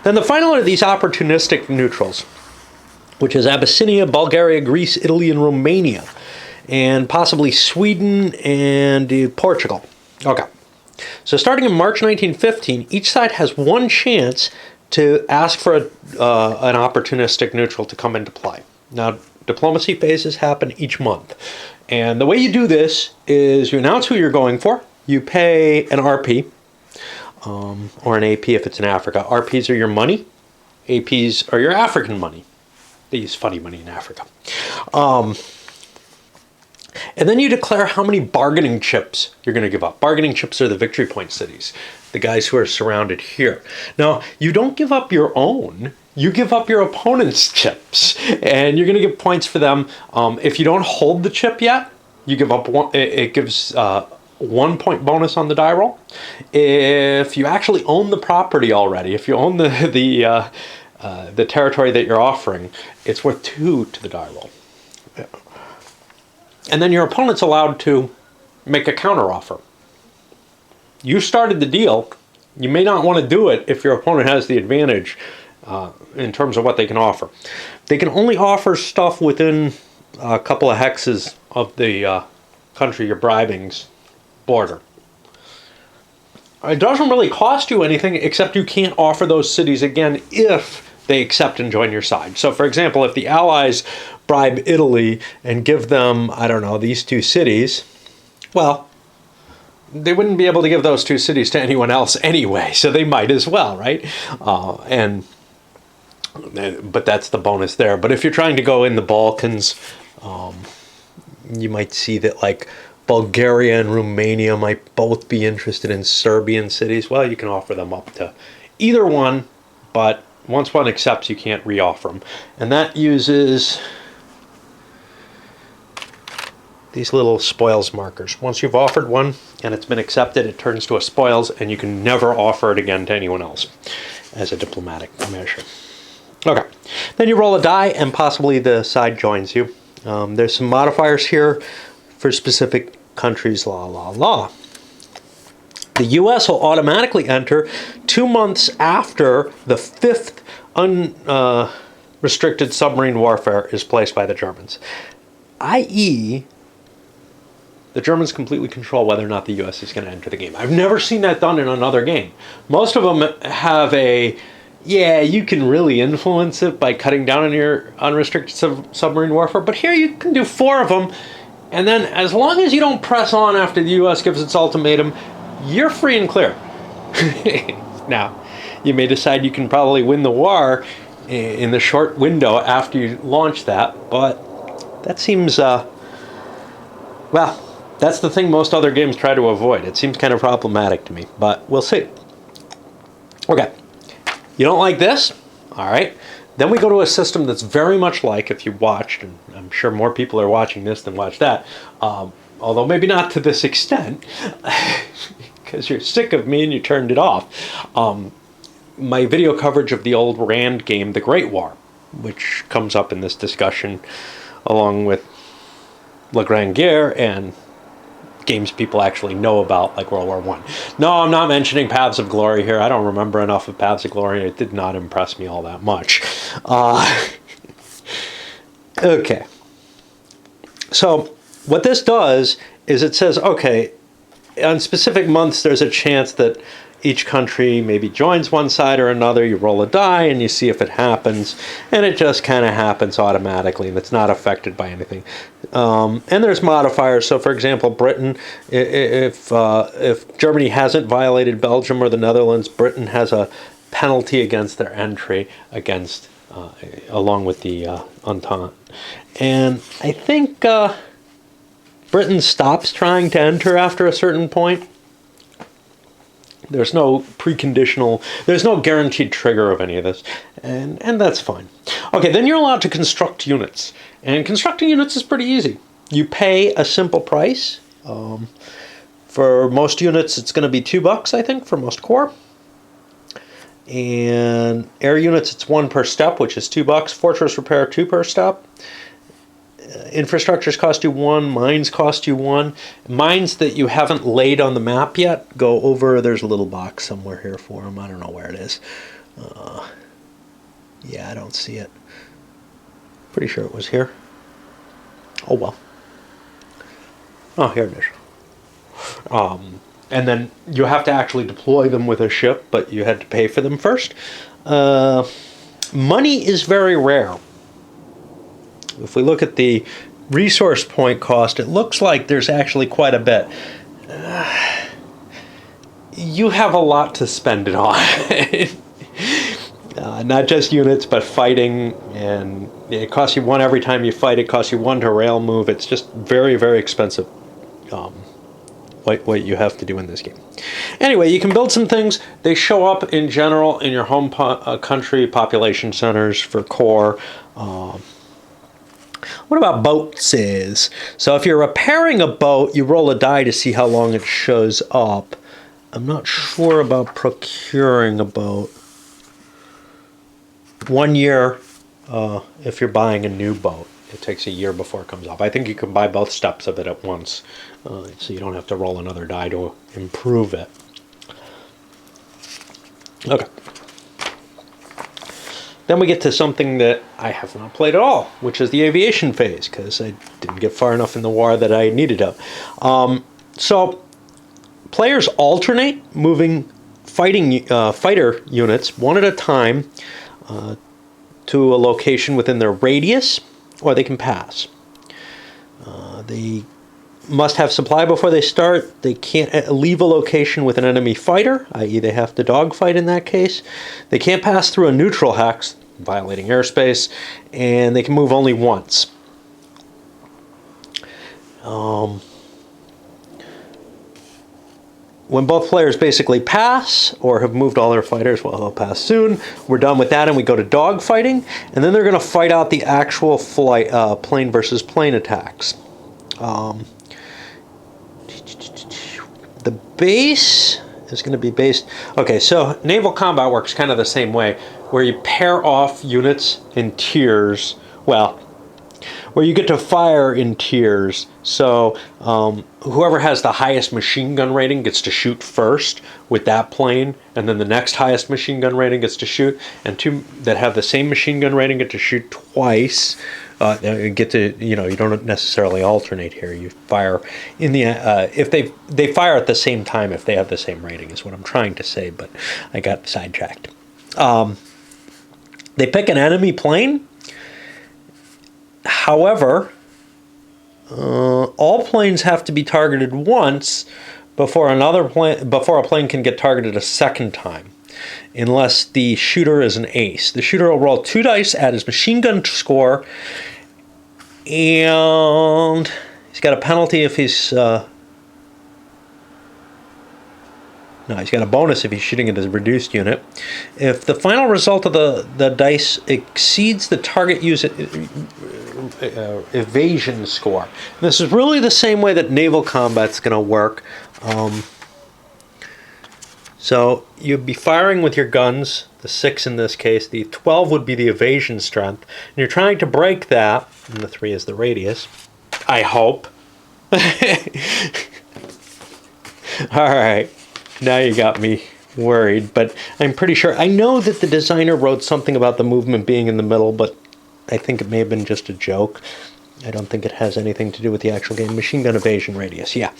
Then the final are these opportunistic neutrals, which is Abyssinia, Bulgaria, Greece, Italy, and Romania, and possibly Sweden and Portugal. Okay. So starting in March 1915, each side has one chance to ask for an opportunistic neutral to come into play. Now, diplomacy phases happen each month. And the way you do this is you announce who you're going for, you pay an RP, or an AP if it's in Africa. RPs are your money. APs are your African money. They use funny money in Africa. And then you declare how many bargaining chips you're going to give up. Bargaining chips are the victory point cities, the guys who are surrounded here. Now, you don't give up your own. You give up your opponent's chips, and you're going to get points for them. If you don't hold the chip yet, you give up one. It gives 1 point bonus on the die roll. If you actually own the property already, if you own the territory that you're offering, it's worth 2 to the die roll. And then your opponent's allowed to make a counteroffer. You started the deal. You may not want to do it if your opponent has the advantage in terms of what they can offer. They can only offer stuff within a couple of hexes of the country you're bribing's border. It doesn't really cost you anything, except you can't offer those cities again if they accept and join your side. So, for example, if the Allies bribe Italy and give them, I don't know, these 2 cities, well, they wouldn't be able to give those 2 cities to anyone else anyway, so they might as well, right? But that's the bonus there. But if you're trying to go in the Balkans, you might see that, like, Bulgaria and Romania might both be interested in Serbian cities. Well, you can offer them up to either one, but once one accepts, you can't re-offer them. And that uses these little spoils markers. Once you've offered one and it's been accepted, it turns to a spoils, and you can never offer it again to anyone else as a diplomatic measure. Okay, then you roll a die and possibly the side joins you. There's some modifiers here for specific countries, la. The U.S. will automatically enter 2 months after the 5th unrestricted submarine warfare is placed by the Germans, i.e., the Germans completely control whether or not the U.S. is going to enter the game. I've never seen that done in another game. Most of them have yeah, you can really influence it by cutting down on your unrestricted submarine warfare, but here you can do 4 of them, and then as long as you don't press on after the U.S. gives its ultimatum, you're free and clear. Now, you may decide you can probably win the war in the short window after you launch that, but that seems, well, that's the thing most other games try to avoid. It seems kind of problematic to me, but we'll see. Okay, you don't like this? All right. Then we go to a system that's very much like, if you watched, and I'm sure more people are watching this than watch that, although maybe not to this extent, because you're sick of me and you turned it off. My video coverage of the old Rand game, The Great War, which comes up in this discussion along with La Grande Guerre and games people actually know about, like World War I. No, I'm not mentioning Paths of Glory here. I don't remember enough of Paths of Glory. It did not impress me all that much. Okay. So what this does is it says, okay, on specific months, there's a chance that each country maybe joins one side or another. You roll a die and you see if it happens, and it just kind of happens automatically, and it's not affected by anything. And there's modifiers. So, for example, Britain, if Germany hasn't violated Belgium or the Netherlands, Britain has a penalty against their entry against, along with the Entente. And I think Britain stops trying to enter after a certain point. There's no preconditional, there's no guaranteed trigger of any of this, and that's fine. Okay, then you're allowed to construct units, and constructing units is pretty easy. You pay a simple price. For most units, it's going to be $2, I think, for most core. And air units, it's 1 per step, which is $2. Fortress repair, 2 per step. Infrastructures cost you 1, mines cost you 1. Mines that you haven't laid on the map yet, go over, there's a little box somewhere here for them. I don't know where it is. Yeah, I don't see it. Pretty sure it was here. Oh well. Oh, here it is. And then you have to actually deploy them with a ship, but you had to pay for them first. Money is very rare. If we look at the resource point cost, it looks like there's actually quite a bit. You have a lot to spend it on. Not just units, but fighting, and it costs you 1 every time you fight. It costs you 1 to rail move. It's just very, very expensive what you have to do in this game. Anyway, you can build some things. They show up in general in your home country population centers for core. What about boats? So if you're repairing a boat, you roll a die to see how long it shows up. I'm not sure about procuring a boat. 1 year if you're buying a new boat. It takes a year before it comes up. I think you can buy both steps of it at once, so you don't have to roll another die to improve it. Okay. Then we get to something that I have not played at all, which is the aviation phase, because I didn't get far enough in the war that I needed to. So players alternate moving fighter units 1 at a time to a location within their radius, or they can pass. They must have supply before they start. They can't leave a location with an enemy fighter, i.e. they have to dogfight in that case. They can't pass through a neutral hex, violating airspace, and they can move only once. When both players basically pass, or have moved all their fighters, well, they'll pass soon. We're done with that, and we go to dogfighting, and then they're going to fight out the actual flight, plane versus plane attacks. The base is going to be based... Okay, so naval combat works kind of the same way. where you pair off units in tiers. Well, where you get to fire in tiers. So whoever has the highest machine gun rating gets to shoot first with that plane, and then the next highest machine gun rating gets to shoot, and two that have the same machine gun rating get to shoot twice. Get to, you don't necessarily alternate here. You fire in the if they fire at the same time if they have the same rating is what I'm trying to say, but I got sidetracked. They pick an enemy plane. However, all planes have to be targeted once before a plane can get targeted a second time, unless the shooter is an ace. The shooter will roll 2 dice at his machine gun score, and he's got a penalty if he's he's got a bonus if he's shooting at his reduced unit. If the final result of the dice exceeds the target evasion score. And this is really the same way that naval combat's going to work. So you'd be firing with your guns, the 6 in this case. The 12 would be the evasion strength. And you're trying to break that, and the 3 is the radius. I hope. All right. Now you got me worried, but I'm pretty sure. I know that the designer wrote something about the movement being in the middle, but I think it may have been just a joke. I don't think it has anything to do with the actual game. Machine gun evasion radius, yeah.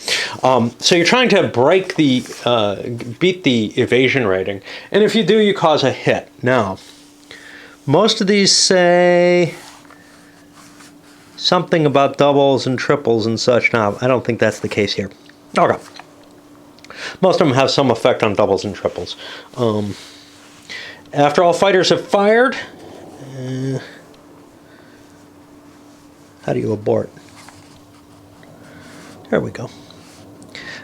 So you're trying to break beat the evasion rating, and if you do, you cause a hit. Now, most of these say something about doubles and triples and such. Now, I don't think that's the case here. Okay. Most of them have some effect on doubles and triples. After all fighters have fired, how do you abort? There we go.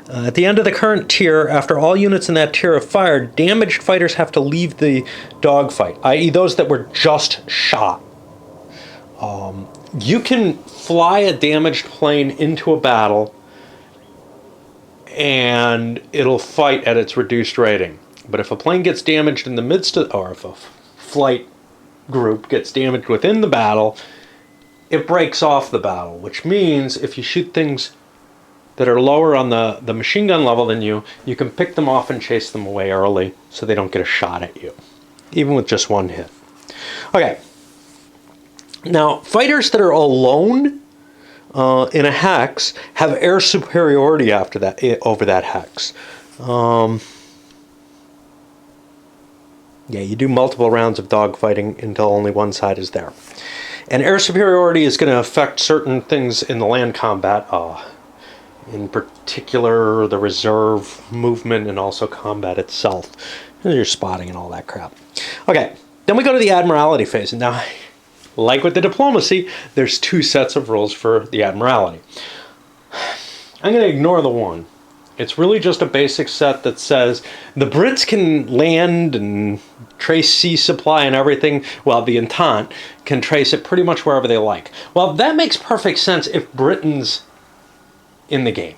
At the end of the current tier, after all units in that tier have fired, damaged fighters have to leave the dogfight, i.e. those that were just shot. You can fly a damaged plane into a battle and it'll fight at its reduced rating. But if a plane gets damaged in the midst of, or if a flight group gets damaged within the battle, it breaks off the battle, which means if you shoot things that are lower on the machine gun level than you can pick them off and chase them away early so they don't get a shot at you, even with just one hit. Okay. Now, fighters that are alone in a hex have air superiority over that hex. Yeah, you do multiple rounds of dogfighting until only one side is there. And air superiority is going to affect certain things in the land combat, in particular the reserve movement and also combat itself. Your spotting and all that crap. Okay, then we go to the Admiralty phase. And now, like with the diplomacy, there's 2 sets of rules for the Admiralty. I'm going to ignore the one. It's really just a basic set that says the Brits can land and trace sea supply and everything. Well, the Entente can trace it pretty much wherever they like. Well, that makes perfect sense if Britain's in the game.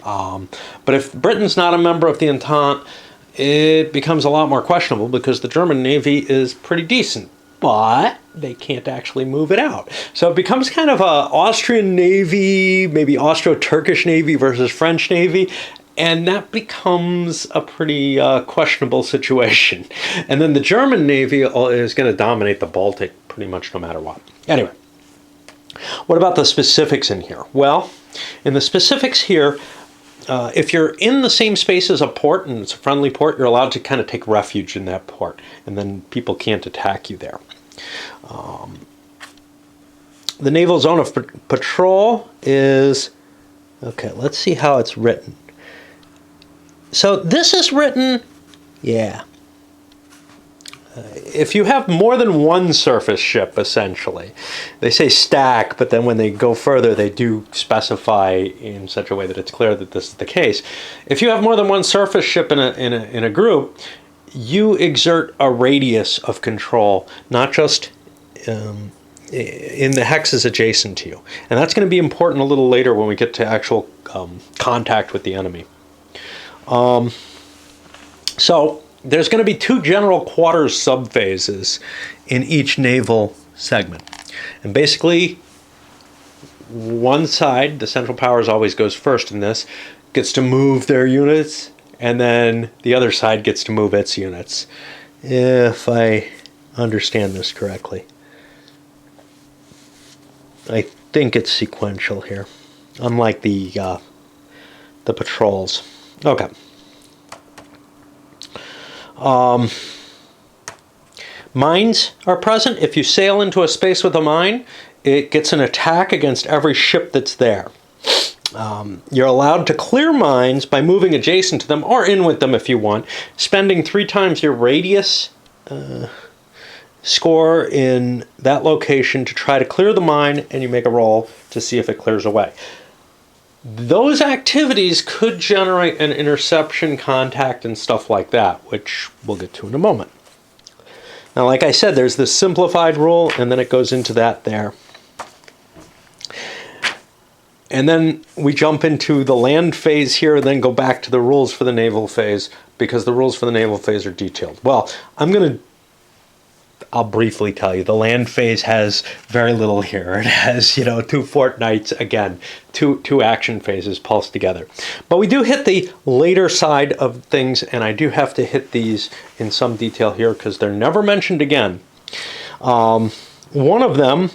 But if Britain's not a member of the Entente, it becomes a lot more questionable because the German Navy is pretty decent. But they can't actually move it out. So it becomes kind of a Austrian Navy, maybe Austro-Turkish Navy versus French Navy, and that becomes a pretty questionable situation. And then the German Navy is going to dominate the Baltic pretty much no matter what. Anyway, what about the specifics in here? Well, in the specifics here, if you're in the same space as a port and it's a friendly port, you're allowed to kind of take refuge in that port, and then people can't attack you there. The naval zone of patrol is, okay, let's see how it's written. So this is written, yeah. If you have more than one surface ship, essentially, they say stack, but then when they go further, they do specify in such a way that it's clear that this is the case. If you have more than one surface ship in a group, you exert a radius of control, not just in the hexes adjacent to you. And that's going to be important a little later when we get to actual contact with the enemy. So there's going to be two general quarters subphases in each naval segment. And basically, one side, the Central Powers always goes first in this, gets to move their units, and then the other side gets to move its units, if I understand this correctly. I think it's sequential here, unlike the patrols. Okay. Mines are present. If you sail into a space with a mine, it gets an attack against every ship that's there. You're allowed to clear mines by moving adjacent to them or in with them if you want, spending 3 times your radius score in that location to try to clear the mine, and you make a roll to see if it clears away. Those activities could generate an interception, contact, and stuff like that, which we'll get to in a moment. Now, like I said, there's this simplified rule, and then it goes into that there. And then we jump into the land phase here, and then go back to the rules for the naval phase, because the rules for the naval phase are detailed. Well, I'll briefly tell you, the land phase has very little here. It has, 2 fortnights, again, two action phases pulsed together. But we do hit the later side of things, and I do have to hit these in some detail here because they're never mentioned again. One of them,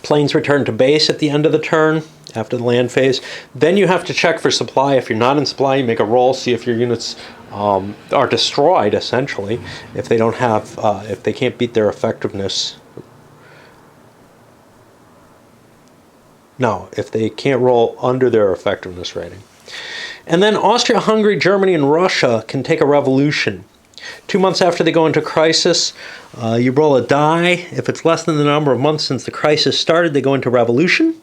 planes return to base at the end of the turn, after the land phase. Then you have to check for supply. If you're not in supply, you make a roll, see if your units are destroyed, essentially, if they don't have, if they can't beat their effectiveness. No, if they can't roll under their effectiveness rating. And then Austria, Hungary, Germany, and Russia can take a revolution. 2 months after they go into crisis, you roll a die. If it's less than the number of months since the crisis started, they go into revolution.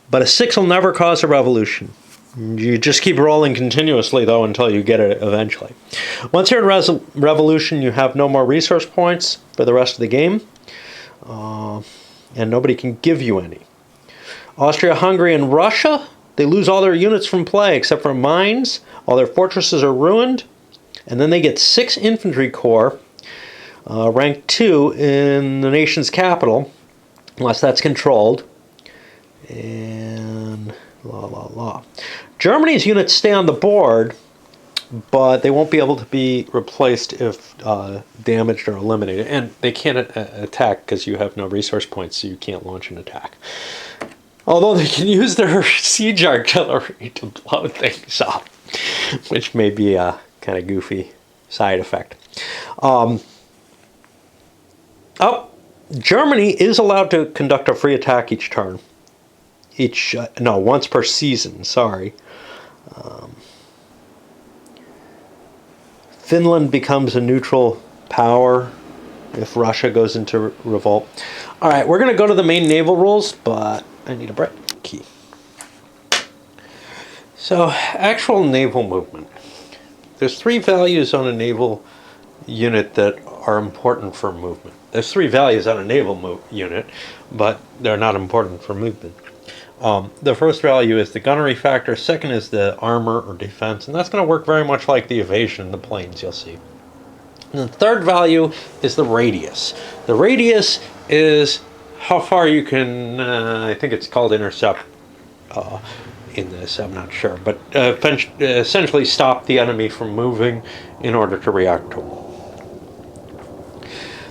But a 6 will never cause a revolution. You just keep rolling continuously, though, until you get it eventually. Once you're in revolution, you have no more resource points for the rest of the game. And nobody can give you any. Austria, Hungary, and Russia, they lose all their units from play except for mines. All their fortresses are ruined. And then they get 6 infantry corps, rank 2 in the nation's capital, unless that's controlled. And Germany's units stay on the board, but they won't be able to be replaced if damaged or eliminated. And they can't attack because you have no resource points, so you can't launch an attack. Although they can use their siege artillery to blow things up, which may be a kind of goofy side effect. Germany is allowed to conduct a free attack each turn. Once per season, sorry. Finland becomes a neutral power if Russia goes into revolt. All right, we're going to go to the main naval rules, but I need a break key. So, actual naval movement. There's 3 values on a naval unit that are important for movement. There's 3 values on a naval unit, but they're not important for movement. The first value is the gunnery factor, second is the armor or defense, and that's going to work very much like the evasion in the planes, you'll see. And the third value is the radius. The radius is how far you can, I think it's called intercept in this, I'm not sure, but essentially stop the enemy from moving in order to react to them.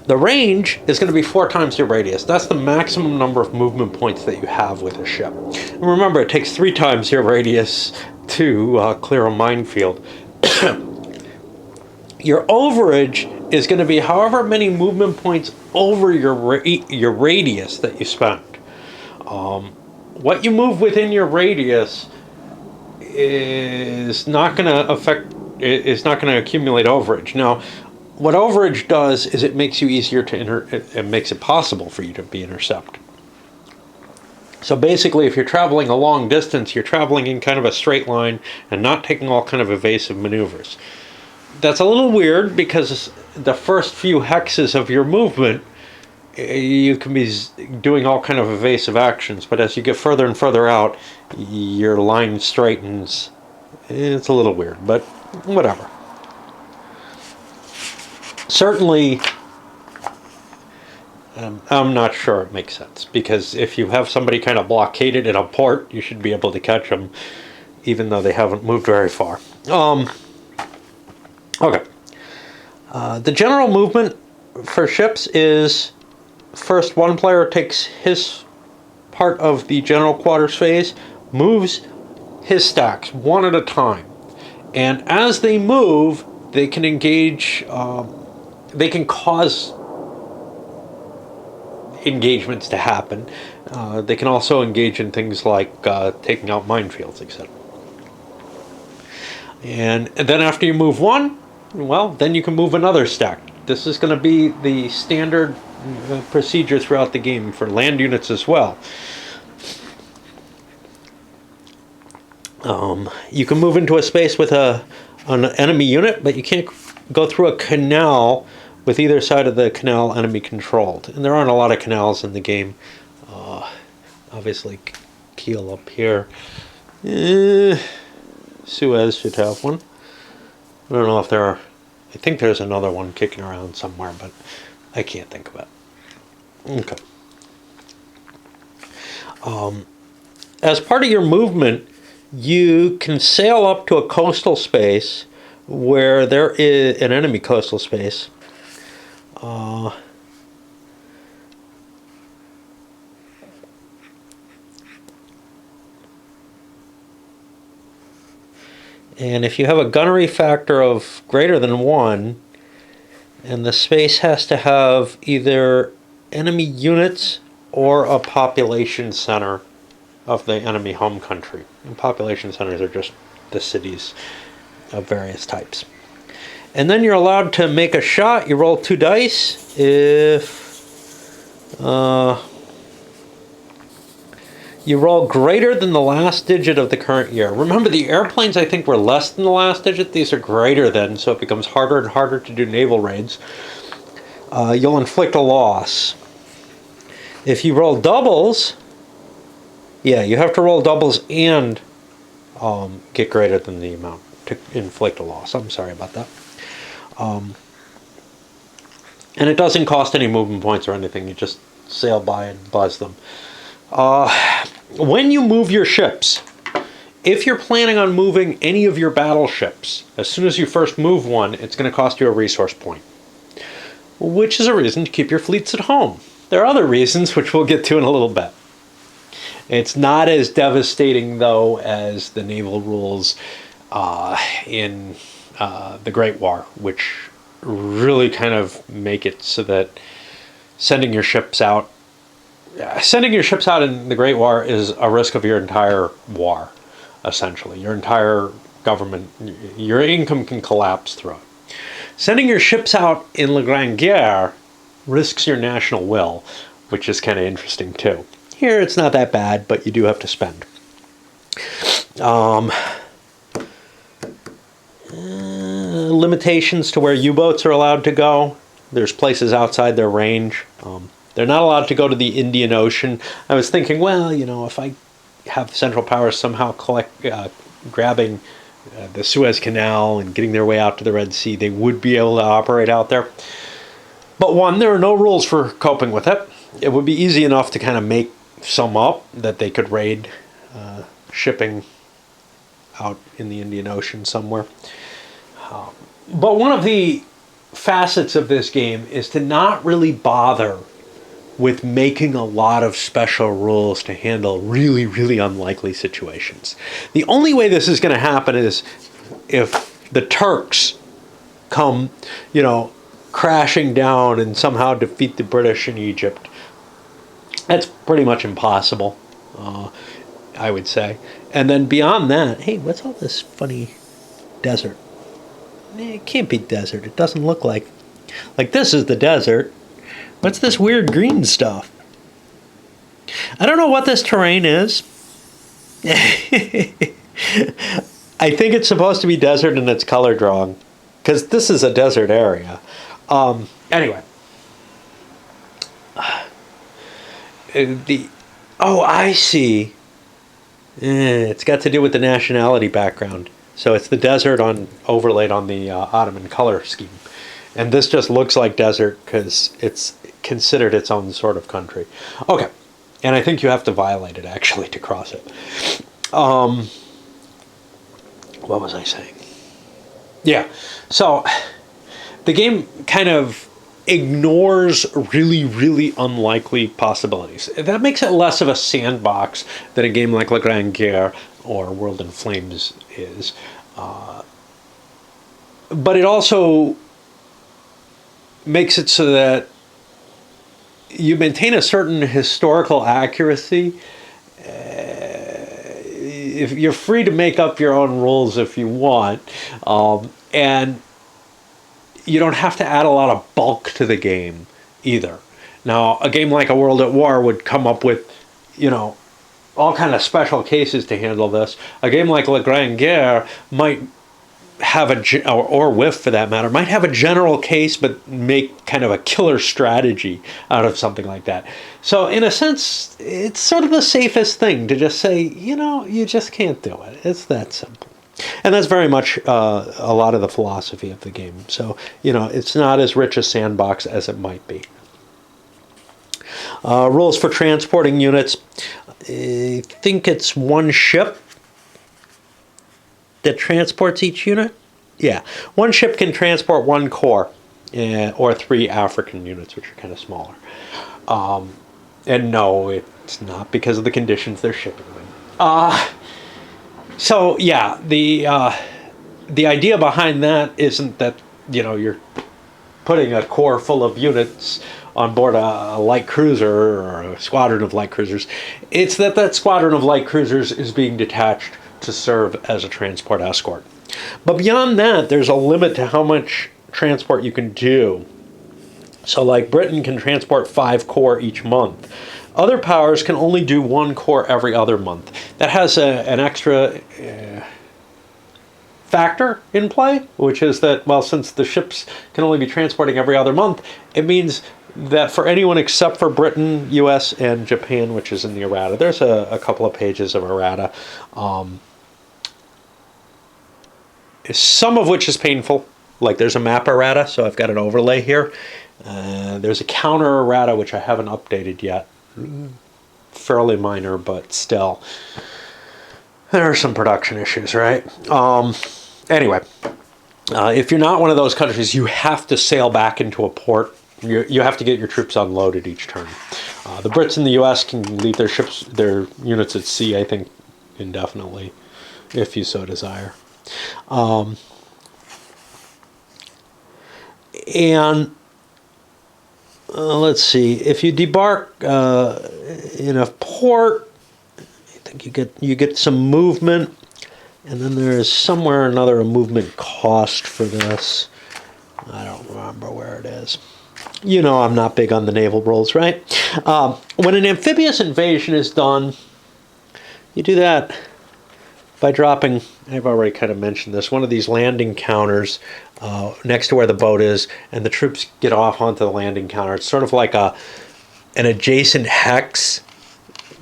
The range is going to be 4 times your radius. That's the maximum number of movement points that you have with a ship. And remember, it takes 3 times your radius to clear a minefield. Your overage is going to be however many movement points over your radius that you spend. What you move within your radius is not going to accumulate overage. Now, what overage does is it makes you easier to it makes it possible for you to be intercepted. So basically, if you're traveling a long distance, you're traveling in kind of a straight line and not taking all kind of evasive maneuvers. That's a little weird because the first few hexes of your movement, you can be doing all kind of evasive actions, but as you get further and further out, your line straightens. It's a little weird, but whatever. Certainly, I'm not sure it makes sense, because if you have somebody kind of blockaded in a port, you should be able to catch them, even though they haven't moved very far. Okay. The general movement for ships is, first one player takes his part of the general quarters phase, moves his stacks one at a time. And as they move, they can engage, they can cause engagements to happen. They can also engage in things like taking out minefields, etc. And then after you move one, well, then you can move another stack. This is going to be the standard procedure throughout the game for land units as well. You can move into a space with an enemy unit, but you can't go through a canal with either side of the canal enemy controlled. And there aren't a lot of canals in the game. Obviously, Kiel up here. Suez should have one. I don't know if there are. I think there's another one kicking around somewhere, but I can't think of it. Okay. As part of your movement, you can sail up to a coastal space where there is an enemy coastal space. And if you have a gunnery factor of greater than 1, and the space has to have either enemy units or a population center of the enemy home country. And population centers are just the cities of various types. And then you're allowed to make a shot. You roll 2 dice. If you roll greater than the last digit of the current year. Remember, the airplanes, I think, were less than the last digit. These are greater than, so it becomes harder and harder to do naval raids. You'll inflict a loss. If you roll doubles, yeah, you have to roll doubles and get greater than the amount to inflict a loss. I'm sorry about that. And it doesn't cost any movement points or anything. You just sail by and buzz them. When you move your ships, if you're planning on moving any of your battleships, as soon as you first move one, it's going to cost you a resource point, which is a reason to keep your fleets at home. There are other reasons, which we'll get to in a little bit. It's not as devastating, though, as the naval rules in the Great War, which really kind of make it so that sending your ships out in the Great War is a risk of your entire war, essentially. Your entire government, your income can collapse through it. Sending your ships out in La Grande Guerre risks your national will, which is kind of interesting too. Here it's not that bad, but you do have to spend. Limitations to where U-boats are allowed to go. There's places outside their range. They're not allowed to go to the Indian Ocean. I was thinking, well, you know, if I have Central Powers somehow grabbing the Suez Canal and getting their way out to the Red Sea, they would be able to operate out there. But one, there are no rules for coping with it. It would be easy enough to kind of make some up that they could raid shipping out in the Indian Ocean somewhere. But one of the facets of this game is to not really bother with making a lot of special rules to handle really, really unlikely situations. The only way this is going to happen is if the Turks come, you know, crashing down and somehow defeat the British in Egypt. That's pretty much impossible, I would say. And then beyond that, hey, what's all this funny desert? It can't be desert. It doesn't look like this is the desert. What's this weird green stuff? I don't know what this terrain is. I think it's supposed to be desert and it's color drawn, because this is a desert area. Anyway. I see. It's got to do with the nationality background. So it's the desert overlaid on the Ottoman color scheme. And this just looks like desert because it's considered its own sort of country. Okay. And I think you have to violate it, actually, to cross it. What was I saying? Yeah. So the game kind of ignores really, really unlikely possibilities. That makes it less of a sandbox than a game like La Grande Guerre or World in Flames is. But it also makes it so that you maintain a certain historical accuracy. If you're free to make up your own rules if you want, and you don't have to add a lot of bulk to the game either. Now, a game like A World at War would come up with, all kind of special cases to handle this. A game like La Grande Guerre might have or WIF for that matter, might have a general case but make kind of a killer strategy out of something like that. So in a sense, it's sort of the safest thing to just say, you just can't do it. It's that simple. And that's very much a lot of the philosophy of the game. So, it's not as rich a sandbox as it might be. Rules for transporting units. I think it's one ship that transports each unit? Yeah. One ship can transport one corps, or 3 African units, which are kind of smaller. And no, it's not because of the conditions they're shipping them. So, yeah, the idea behind that isn't that, you're putting a corps full of units on board a light cruiser or a squadron of light cruisers. It's that squadron of light cruisers is being detached to serve as a transport escort. But beyond that, there's a limit to how much transport you can do. So like Britain can transport 5 corps each month. Other powers can only do 1 corps every other month. That has an extra factor in play, which is that, since the ships can only be transporting every other month, it means that for anyone except for Britain, US, and Japan, which is in the errata, there's a couple of pages of errata, some of which is painful. Like there's a map errata, so I've got an overlay here. There's a counter errata, which I haven't updated yet. Fairly minor, but still. There are some production issues, right? Anyway, if you're not one of those countries, you have to sail back into a port. You have to get your troops unloaded each turn. The Brits and the US can leave their units at sea, I think, indefinitely, if you so desire. Let's see. If you debark in a port, I think you get some movement, and then there is somewhere or another a movement cost for this. I don't remember where it is. I'm not big on the naval rules, right? When an amphibious invasion is done, you do that by dropping, I've already kind of mentioned this, one of these landing counters next to where the boat is, and the troops get off onto the landing counter. It's sort of like an adjacent hex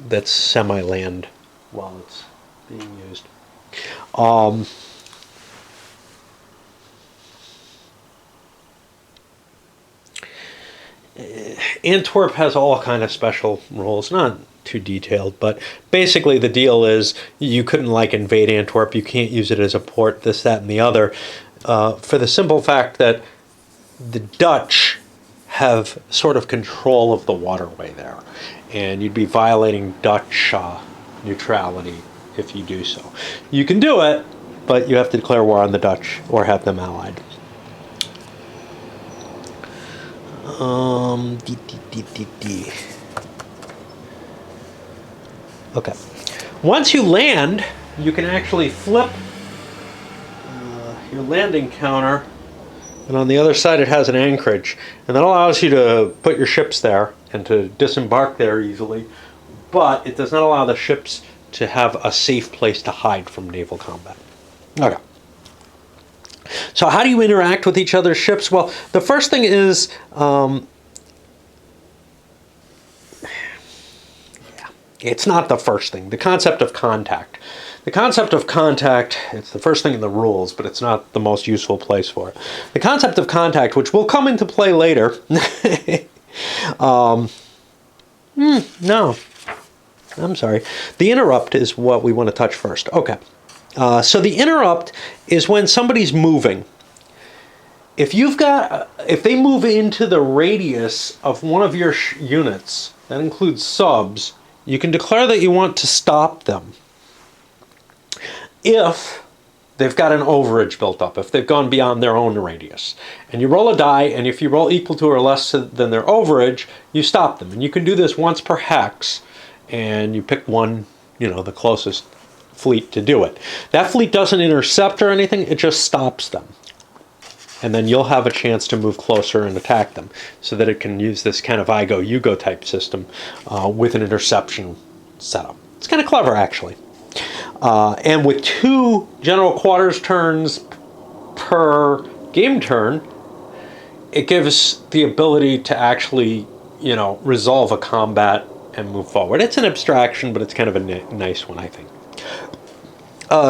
that's semi-land while it's being used. Antwerp has all kind of special rules, not too detailed, but basically the deal is you couldn't invade Antwerp, you can't use it as a port, this, that, and the other, for the simple fact that the Dutch have sort of control of the waterway there, and you'd be violating Dutch neutrality if you do so. You can do it, but you have to declare war on the Dutch or have them allied. Okay. Once you land, you can actually flip your landing counter, and on the other side it has an anchorage, and that allows you to put your ships there and to disembark there easily, but it does not allow the ships to have a safe place to hide from naval combat. Okay. So how do you interact with each other's ships? Well, the first thing is it's not the first thing. The concept of contact. The concept of contact, it's the first thing in the rules, but it's not the most useful place for it. The concept of contact, which will come into play later. No, I'm sorry. The interrupt is what we want to touch first. Okay. So the interrupt is when somebody's moving. If they move into the radius of one of your units, that includes subs, you can declare that you want to stop them. If they've got an overage built up, if they've gone beyond their own radius. And you roll a die, and if you roll equal to or less than their overage, you stop them. And you can do this once per hex, and you pick one, the closest fleet to do it. That fleet doesn't intercept or anything, it just stops them. And then you'll have a chance to move closer and attack them, so that it can use this kind of I go, you go type system with an interception setup. It's kind of clever, actually. And with 2 general quarters turns per game turn, it gives the ability to actually, resolve a combat and move forward. It's an abstraction, but it's kind of a nice one, I think.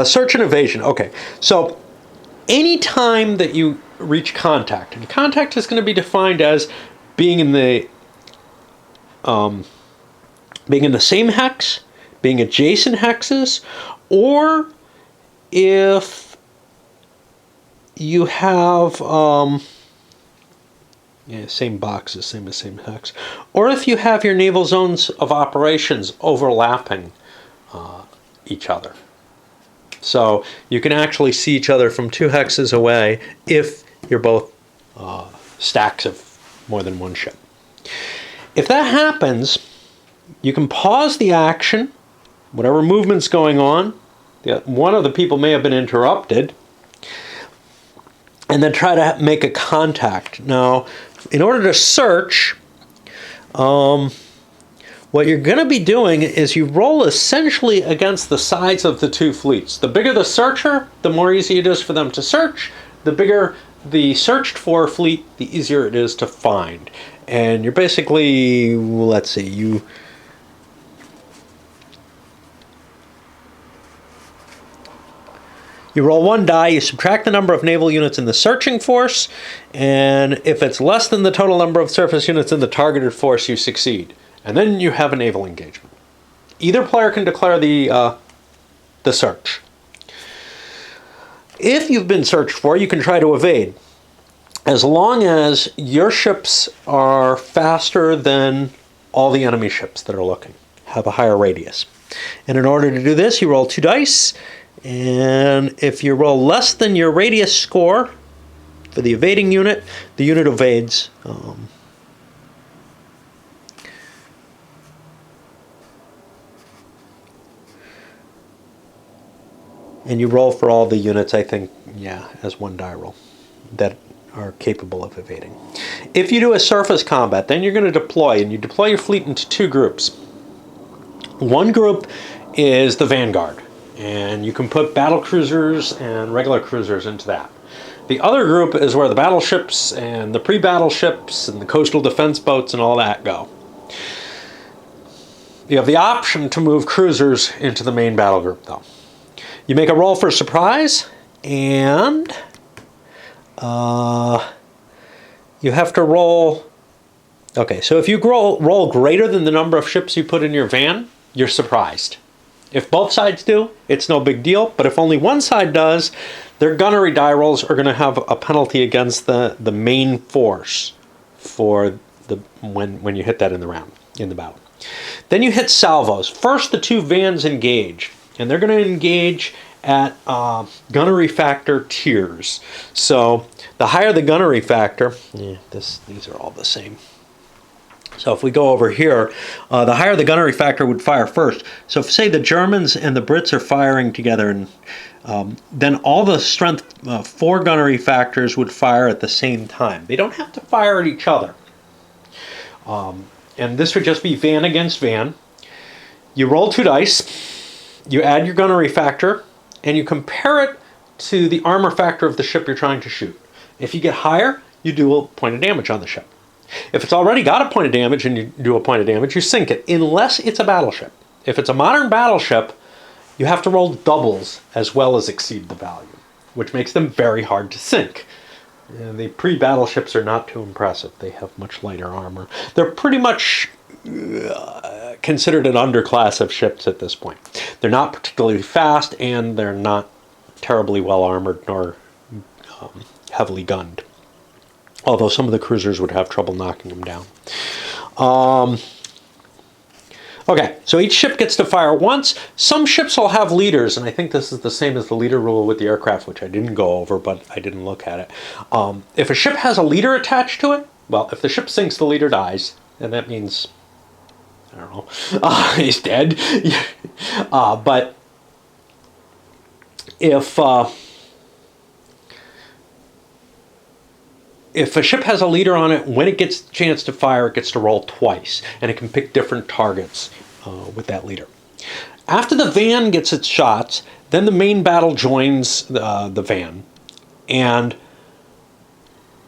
Search and evasion. Okay, so anytime that you reach contact, and contact is going to be defined as being in the same hex, being adjacent hexes, or if you have same boxes, same hex, or if you have your naval zones of operations overlapping each other. So you can actually see each other from 2 hexes away if you're both stacks of more than one ship. If that happens, you can pause the action, whatever movement's going on. One of the people may have been interrupted, and then try to make a contact. Now, in order to search, what you're going to be doing is you roll essentially against the sides of the 2 fleets. The bigger the searcher, the more easy it is for them to search. The bigger the searched for fleet, the easier it is to find. And you're basically, let's see, You roll 1 die, you subtract the number of naval units in the searching force, and if it's less than the total number of surface units in the targeted force, you succeed. And then you have a naval engagement. Either player can declare the search. If you've been searched for, you can try to evade, as long as your ships are faster than all the enemy ships that are looking, have a higher radius. And in order to do this, you roll 2 dice, and if you roll less than your radius score for the evading unit, the unit evades. And you roll for all the units, I think, as 1 die roll that are capable of evading. If you do a surface combat, then you're going to deploy, and you deploy your fleet into 2 groups. One group is the Vanguard, and you can put battle cruisers and regular cruisers into that. The other group is where the battleships and the pre-battle ships and the coastal defense boats and all that go. You have the option to move cruisers into the main battle group, though. You make a roll for surprise, and you have to roll. Okay, so if you roll greater than the number of ships you put in your van, you're surprised. If both sides do, it's no big deal, but if only one side does, their gunnery die rolls are going to have a penalty against the main force for when you hit that in the battle. Then you hit salvos. First, the 2 vans engage, and they're going to engage at gunnery factor tiers. So the higher the gunnery factor, these are all the same. So if we go over here, the higher the gunnery factor would fire first. So if, say, the Germans and the Brits are firing together, and then all the strength 4 gunnery factors would fire at the same time. They don't have to fire at each other. And this would just be van against van. You roll 2 dice, you add your gunnery factor, and you compare it to the armor factor of the ship you're trying to shoot. If you get higher, you do a point of damage on the ship. If it's already got a point of damage and you do a point of damage, you sink it, unless it's a battleship. If it's a modern battleship, you have to roll doubles as well as exceed the value, which makes them very hard to sink. The pre-battleships are not too impressive. They have much lighter armor. They're pretty much considered an underclass of ships at this point. They're not particularly fast, and they're not terribly well armored nor heavily gunned. Although some of the cruisers would have trouble knocking them down. Okay, so each ship gets to fire once. Some ships will have leaders, and I think this is the same as the leader rule with the aircraft, which I didn't go over, but I didn't look at it. If a ship has a leader attached to it, well, if the ship sinks, the leader dies, and that means, I don't know, he's dead. But if a ship has a leader on it, when it gets a chance to fire, it gets to roll twice, and it can pick different targets with that leader. After the van gets its shots, then the main battle joins the van. And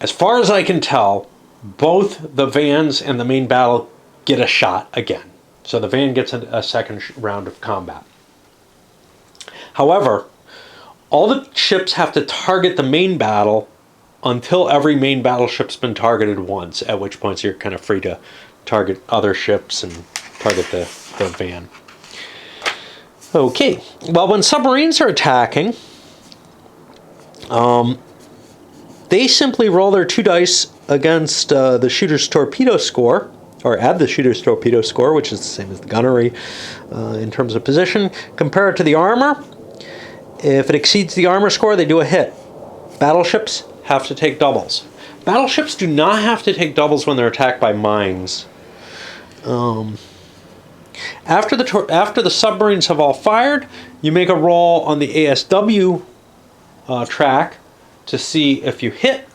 as far as I can tell, both the vans and the main battle get a shot again. So the van gets a second round of combat. However, all the ships have to target the main battle until every main battleship's been targeted once, at which point you're kind of free to target other ships and target the van. Okay, well, when submarines are attacking, they simply roll their 2 dice against the shooter's torpedo score, or add the shooter's torpedo score, which is the same as the gunnery in terms of position, compare it to the armor. If it exceeds the armor score, they do a hit. Battleships have to take doubles. Battleships do not have to take doubles when they're attacked by mines. After the submarines have all fired, you make a roll on the ASW track to see if you hit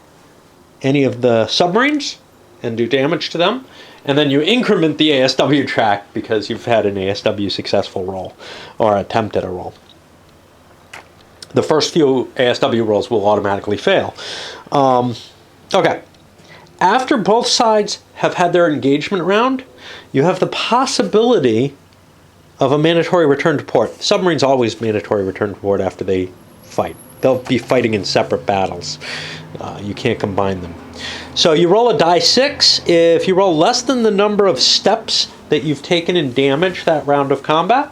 any of the submarines and do damage to them, and then you increment the ASW track because you've had an ASW successful roll or attempt at a roll. The first few ASW rolls will automatically fail. Okay. After both sides have had their engagement round, you have the possibility of a mandatory return to port. Submarines always mandatory return to port after they fight. They'll be fighting in separate battles. You can't combine them. So you roll a die 6. If you roll less than the number of steps that you've taken in damage that round of combat,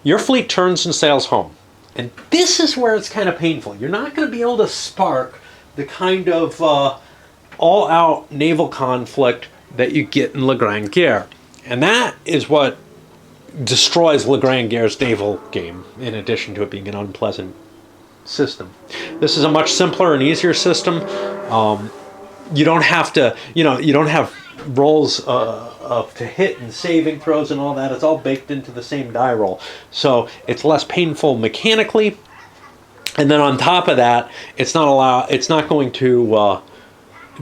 your fleet turns and sails home. And this is where it's kind of painful. You're not going to be able to spark the kind of all-out naval conflict that you get in La Grande Guerre. And that is what destroys La Grande Guerre's naval game, in addition to it being an unpleasant system. This is a much simpler and easier system. You don't have to, you don't have rolls to hit and saving throws and all that. It's all baked into the same die roll. So it's less painful mechanically. And then on top of that, it's not going to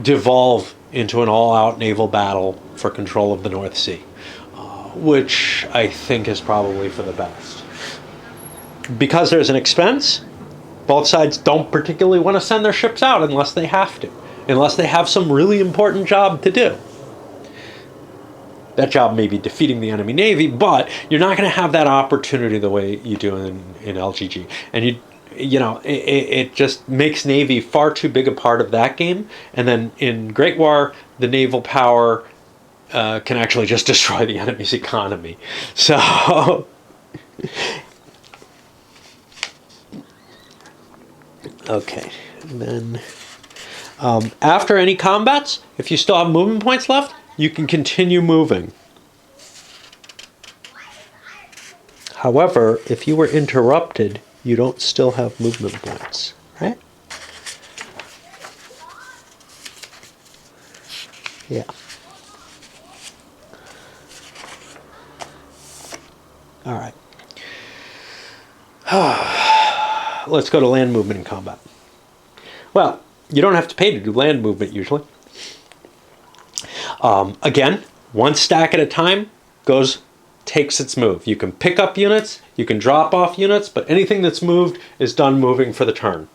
devolve into an all-out naval battle for control of the North Sea, which I think is probably for the best. Because there's an expense, both sides don't particularly want to send their ships out unless they have to, unless they have some really important job to do. That job may be defeating the enemy navy, but you're not going to have that opportunity the way you do in LGG. And it just makes Navy far too big a part of that game. And then in Great War, the naval power can actually just destroy the enemy's economy. So, okay. And then after any combats, if you still have movement points left, you can continue moving. However, if you were interrupted, you don't still have movement points, right? Yeah. All right. Let's go to land movement in combat. Well, you don't have to pay to do land movement usually. Again, one stack at a time takes its move. You can pick up units, you can drop off units, but anything that's moved is done moving for the turn.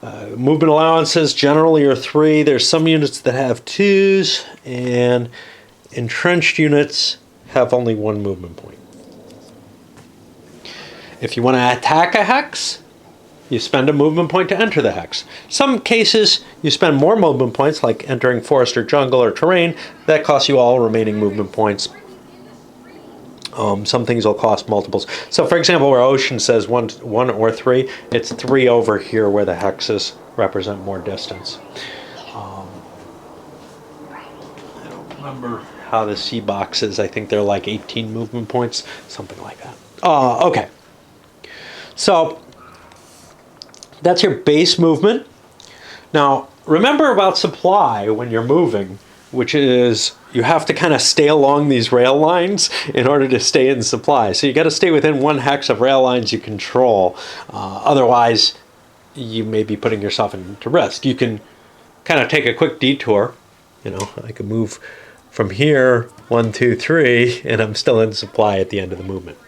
Movement allowances generally are 3. There's some units that have 2s, and entrenched units have only 1 movement point. If you want to attack a hex, you spend a movement point to enter the hex. Some cases, you spend more movement points, like entering forest or jungle or terrain. That costs you all remaining movement points. Some things will cost multiples. So for example, where Ocean says one or 3, it's 3 over here where the hexes represent more distance. I don't remember how the C box is. I think they're like 18 movement points, something like that. Okay. So that's your base movement. Now, remember about supply when you're moving, which is you have to kind of stay along these rail lines in order to stay in supply. So you got to stay within 1 hex of rail lines you control. Otherwise, you may be putting yourself into risk. You can kind of take a quick detour. You know, I could move from here 1, 2, 3, and I'm still in supply at the end of the movement.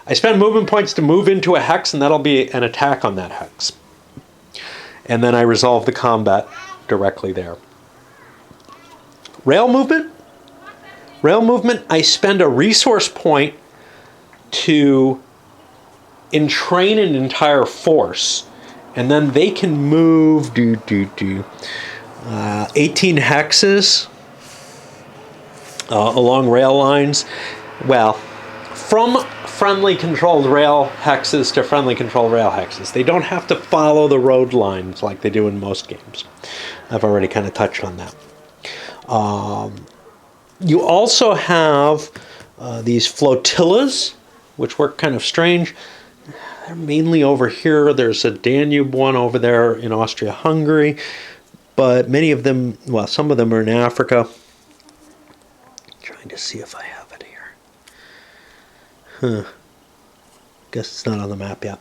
I spend movement points to move into a hex, and that'll be an attack on that hex. And then I resolve the combat directly there. Rail movement. Rail movement, I spend a resource point to entrain an entire force. And then they can move 18 hexes along rail lines. Well, from friendly controlled rail hexes to friendly controlled rail hexes. They don't have to follow the road lines like they do in most games. I've already kind of touched on that. You also have these flotillas, which work kind of strange. They're mainly over here. There's a Danube one over there in Austria-Hungary, but many of them, well, some of them are in Africa. Trying to see if I have it here. Guess it's not on the map yet.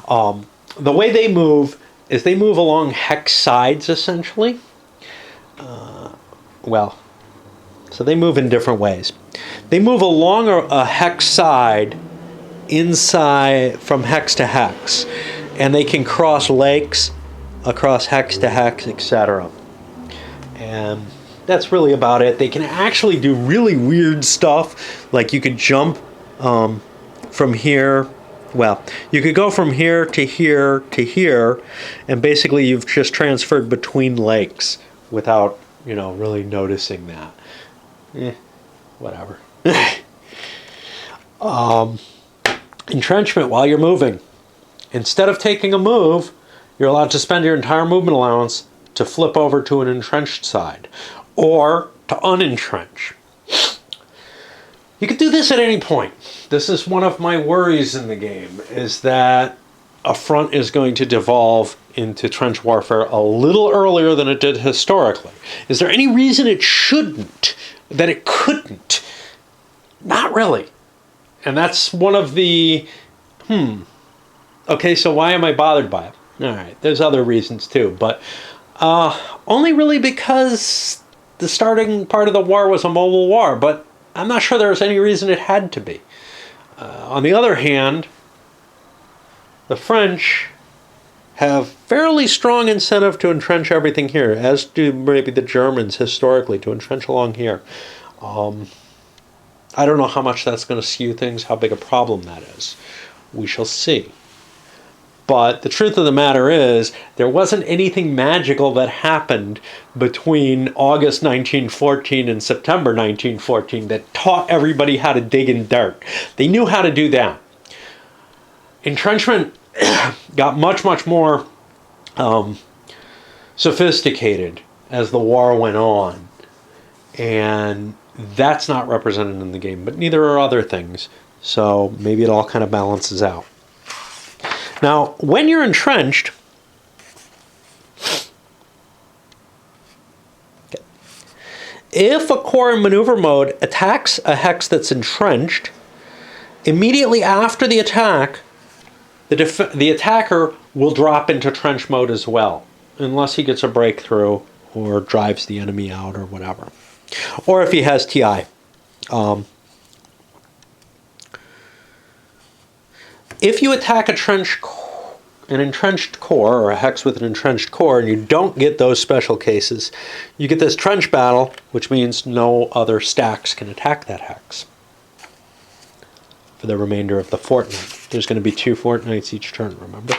The way they move is they move along hex sides, essentially. So they move in different ways. They move along a hex side inside from hex to hex, and they can cross lakes across hex to hex, etc. And that's really about it. They can actually do really weird stuff, like you could jump from here. Well, you could go from here to here to here, and basically you've just transferred between lakes without, really noticing that. Whatever. Entrenchment while you're moving. Instead of taking a move, you're allowed to spend your entire movement allowance to flip over to an entrenched side, or to unentrench. You could do this at any point. This is one of my worries in the game, is that a front is going to devolve into trench warfare a little earlier than it did historically. Is there any reason it shouldn't, that it couldn't? Not really. And that's one of the, okay, so why am I bothered by it? All right, there's other reasons too, but only really because the starting part of the war was a mobile war, but I'm not sure there was any reason it had to be. On the other hand, the French have fairly strong incentive to entrench everything here, as do maybe the Germans historically, to entrench along here. I don't know how much that's going to skew things, how big a problem that is. We shall see. But the truth of the matter is, there wasn't anything magical that happened between August 1914 and September 1914 that taught everybody how to dig in dirt. They knew how to do that. Entrenchment got much, much more sophisticated as the war went on. And that's not represented in the game, but neither are other things. So maybe it all kind of balances out. Now, when you're entrenched, if a corps in maneuver mode attacks a hex that's entrenched, immediately after the attack, the attacker will drop into trench mode as well, unless he gets a breakthrough or drives the enemy out or whatever. Or if he has TI. If you attack an entrenched core, or a hex with an entrenched core, and you don't get those special cases, you get this trench battle, which means no other stacks can attack that hex for the remainder of the fortnight. There's going to be 2 fortnights each turn, remember?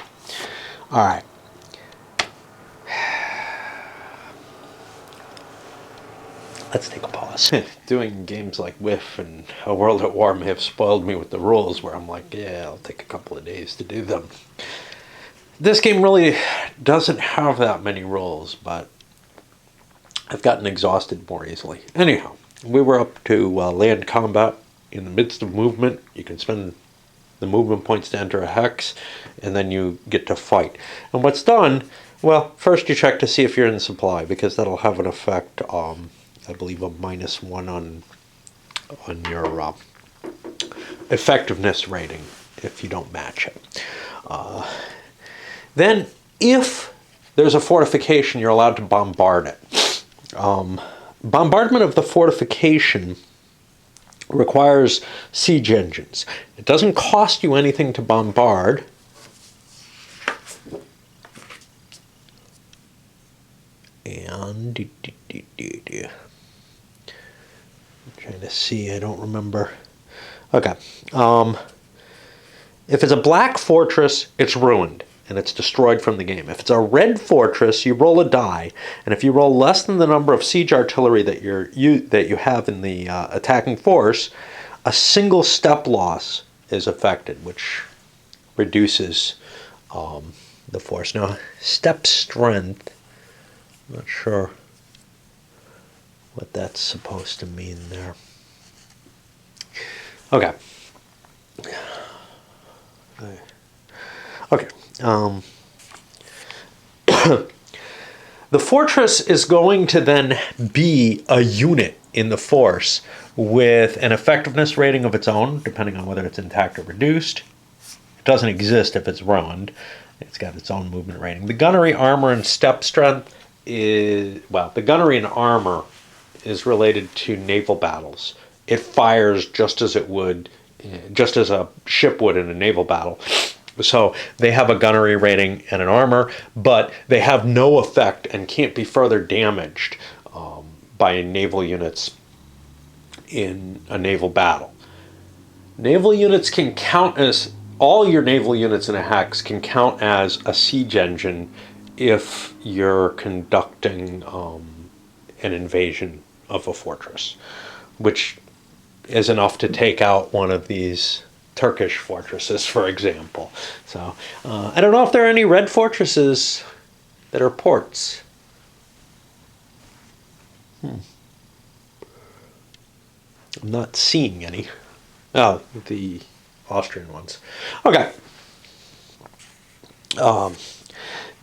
All right. Let's take a pause. Doing games like Whiff and A World at War may have spoiled me with the rules, where I'm like, yeah, I'll take a couple of days to do them. This game really doesn't have that many rules, but I've gotten exhausted more easily. Anyhow, we were up to land combat. In the midst of movement, you can spend the movement points to enter a hex, and then you get to fight. And what's done, well, first you check to see if you're in supply, because that'll have an effect, I believe a -1 on your effectiveness rating if you don't match it. Then, if there's a fortification, you're allowed to bombard it. Bombardment of the fortification requires siege engines. It doesn't cost you anything to bombard. And I'm trying to see, I don't remember. Okay. If it's a black fortress, it's ruined and it's destroyed from the game. If it's a red fortress, you roll a die, and if you roll less than the number of siege artillery that you have in the attacking force, a single step loss is affected, which reduces the force. Now, step strength, I'm not sure what that's supposed to mean there. Okay. Okay. The fortress is going to then be a unit in the force with an effectiveness rating of its own, depending on whether it's intact or reduced. It doesn't exist if it's ruined. It's got its own movement rating. The gunnery, armor, and step strength is, well, the gunnery and armor is related to naval battles. It fires just as it would, just as a ship would in a naval battle. So they have a gunnery rating and an armor, but they have no effect and can't be further damaged by naval units in a naval battle. Naval units can count as, all your naval units in a hex can count as a siege engine if you're conducting an invasion of a fortress, which is enough to take out one of these Turkish fortresses, for example. So I don't know if there are any red fortresses that are ports. I'm not seeing any. Oh, the Austrian ones. Okay.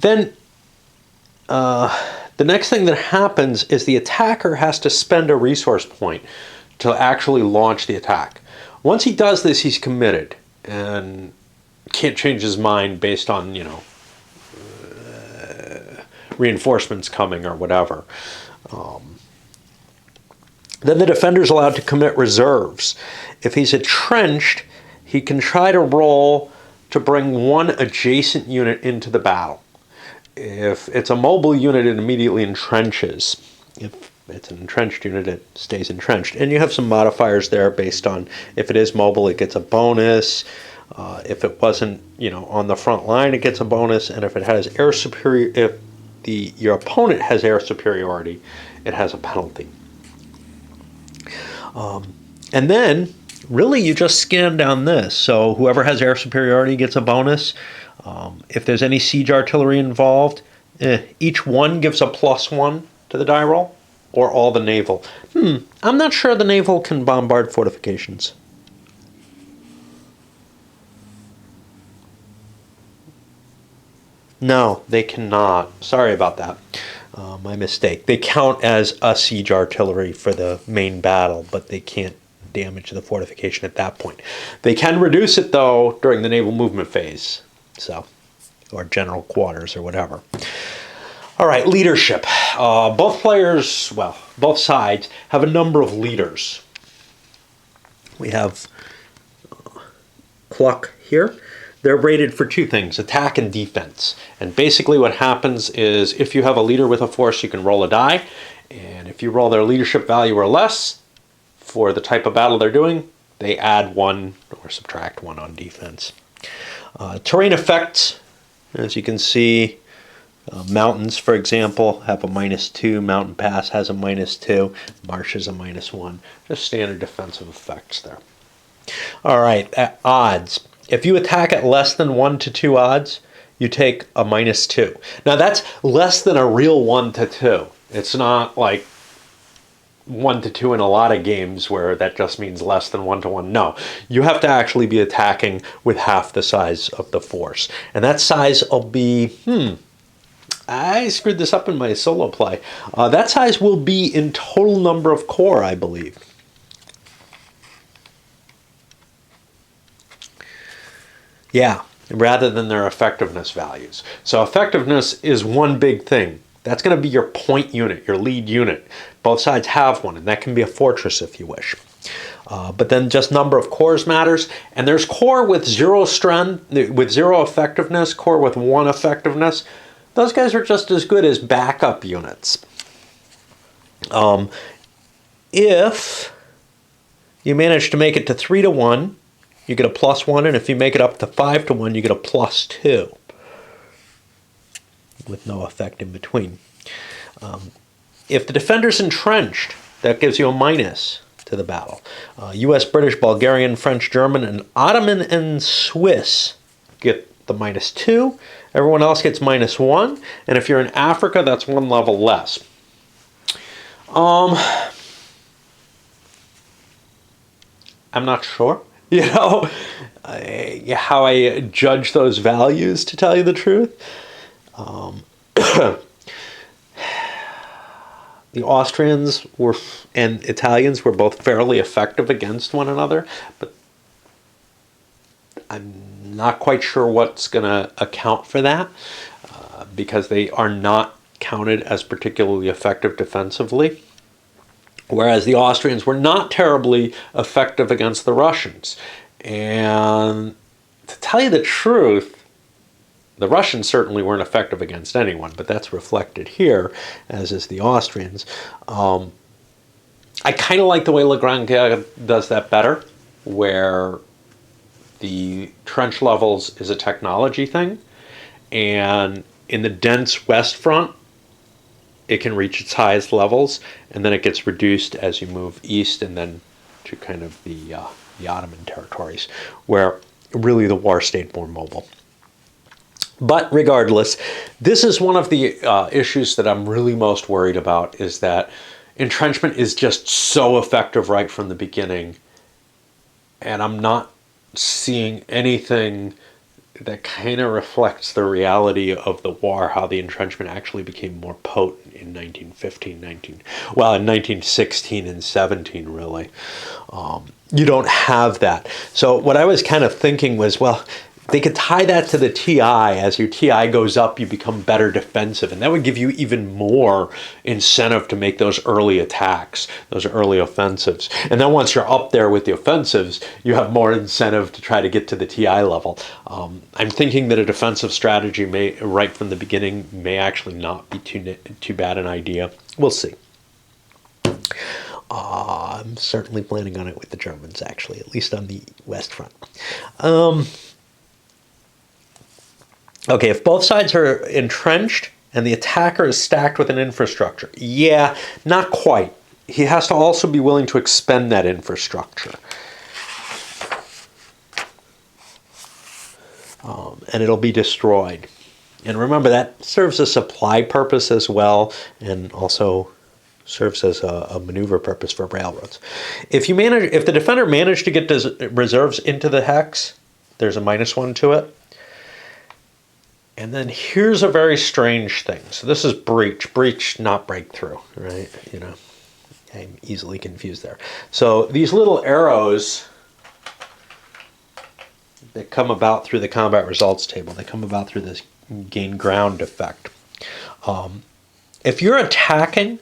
Then the next thing that happens is the attacker has to spend a resource point to actually launch the attack. Once he does this, he's committed and can't change his mind based on, you know, reinforcements coming or whatever. Then the defender's allowed to commit reserves. If he's entrenched, he can try to roll to bring one adjacent unit into the battle. If it's a mobile unit, it immediately entrenches. If it's an entrenched unit, it stays entrenched. And you have some modifiers there based on, if it is mobile, it gets a bonus. If it wasn't, you know, on the front line, it gets a bonus. And if it has air superior, if your opponent has air superiority, it has a penalty. And then, really, you just scan down this. So whoever has air superiority gets a bonus. If there's any siege artillery involved, each one gives a +1 to the die roll, or all the naval. I'm not sure the naval can bombard fortifications. No, they cannot. Sorry about that. My mistake. They count as a siege artillery for the main battle, but they can't damage the fortification at that point. They can reduce it, though, during the naval movement phase, so, or general quarters or whatever. All right, leadership. Both players, well, both sides have a number of leaders. We have Cluck here. They're rated for two things, attack and defense. And basically what happens is if you have a leader with a force, you can roll a die. And if you roll their leadership value or less for the type of battle they're doing, they add 1 or subtract 1 on defense. Terrain effects, as you can see, mountains, for example, have a -2. Mountain Pass has a -2. Marsh is a -1. Just standard defensive effects there. All right, odds. If you attack at less than 1 to 2 odds, you take a -2. Now that's less than a real 1 to 2. It's not like 1 to 2 in a lot of games where that just means less than 1 to 1. No, you have to actually be attacking with half the size of the force. And that size will be, I screwed this up in my solo play. That size will be in total number of core, I believe. Yeah, rather than their effectiveness values. So effectiveness is one big thing. That's going to be your point unit, your lead unit. Both sides have one, and that can be a fortress if you wish. But then just number of cores matters, and there's core with 0 strength, with 0 effectiveness, core with 1 effectiveness. Those guys are just as good as backup units. If you manage to make it to 3 to 1, you get a +1, and if you make it up to 5 to 1, you get a +2, with no effect in between. If the defender's entrenched, that gives you a minus to the battle. US, British, Bulgarian, French, German, and Ottoman and Swiss get the -2. Everyone else gets -1. And if you're in Africa, that's 1 level less. I'm not sure, how I judge those values, to tell you the truth. The Austrians and Italians were both fairly effective against one another, but I'm not quite sure what's going to account for that, because they are not counted as particularly effective defensively, whereas the Austrians were not terribly effective against the Russians. And to tell you the truth, the Russians certainly weren't effective against anyone, but that's reflected here, as is the Austrians. I kind of like the way Le Grand Guerre does that better, where the trench levels is a technology thing, and in the dense West Front, it can reach its highest levels, and then it gets reduced as you move east and then to kind of the Ottoman territories, where really the war stayed more mobile. But regardless, this is one of the issues that I'm really most worried about, is that entrenchment is just so effective right from the beginning, and I'm not seeing anything that kind of reflects the reality of the war, how the entrenchment actually became more potent in 1916 and 17, really. You don't have that. So what I was kind of thinking was, well, they could tie that to the TI. As your TI goes up, you become better defensive, and that would give you even more incentive to make those early attacks, those early offensives. And then once you're up there with the offensives, you have more incentive to try to get to the TI level. I'm thinking that a defensive strategy may, right from the beginning, may actually not be too bad an idea. We'll see. I'm certainly planning on it with the Germans, actually, at least on the West Front. Okay, if both sides are entrenched and the attacker is stacked with an infrastructure, yeah, not quite. He has to also be willing to expend that infrastructure. And it'll be destroyed. And remember, that serves a supply purpose as well, and also serves as a maneuver purpose for railroads. If the defender managed to get reserves into the hex, there's a -1 to it. And then here's a very strange thing. So this is breach, not breakthrough, right? I'm easily confused there. So these little arrows that come about through the combat results table, they come about through this gain ground effect. If you're attacking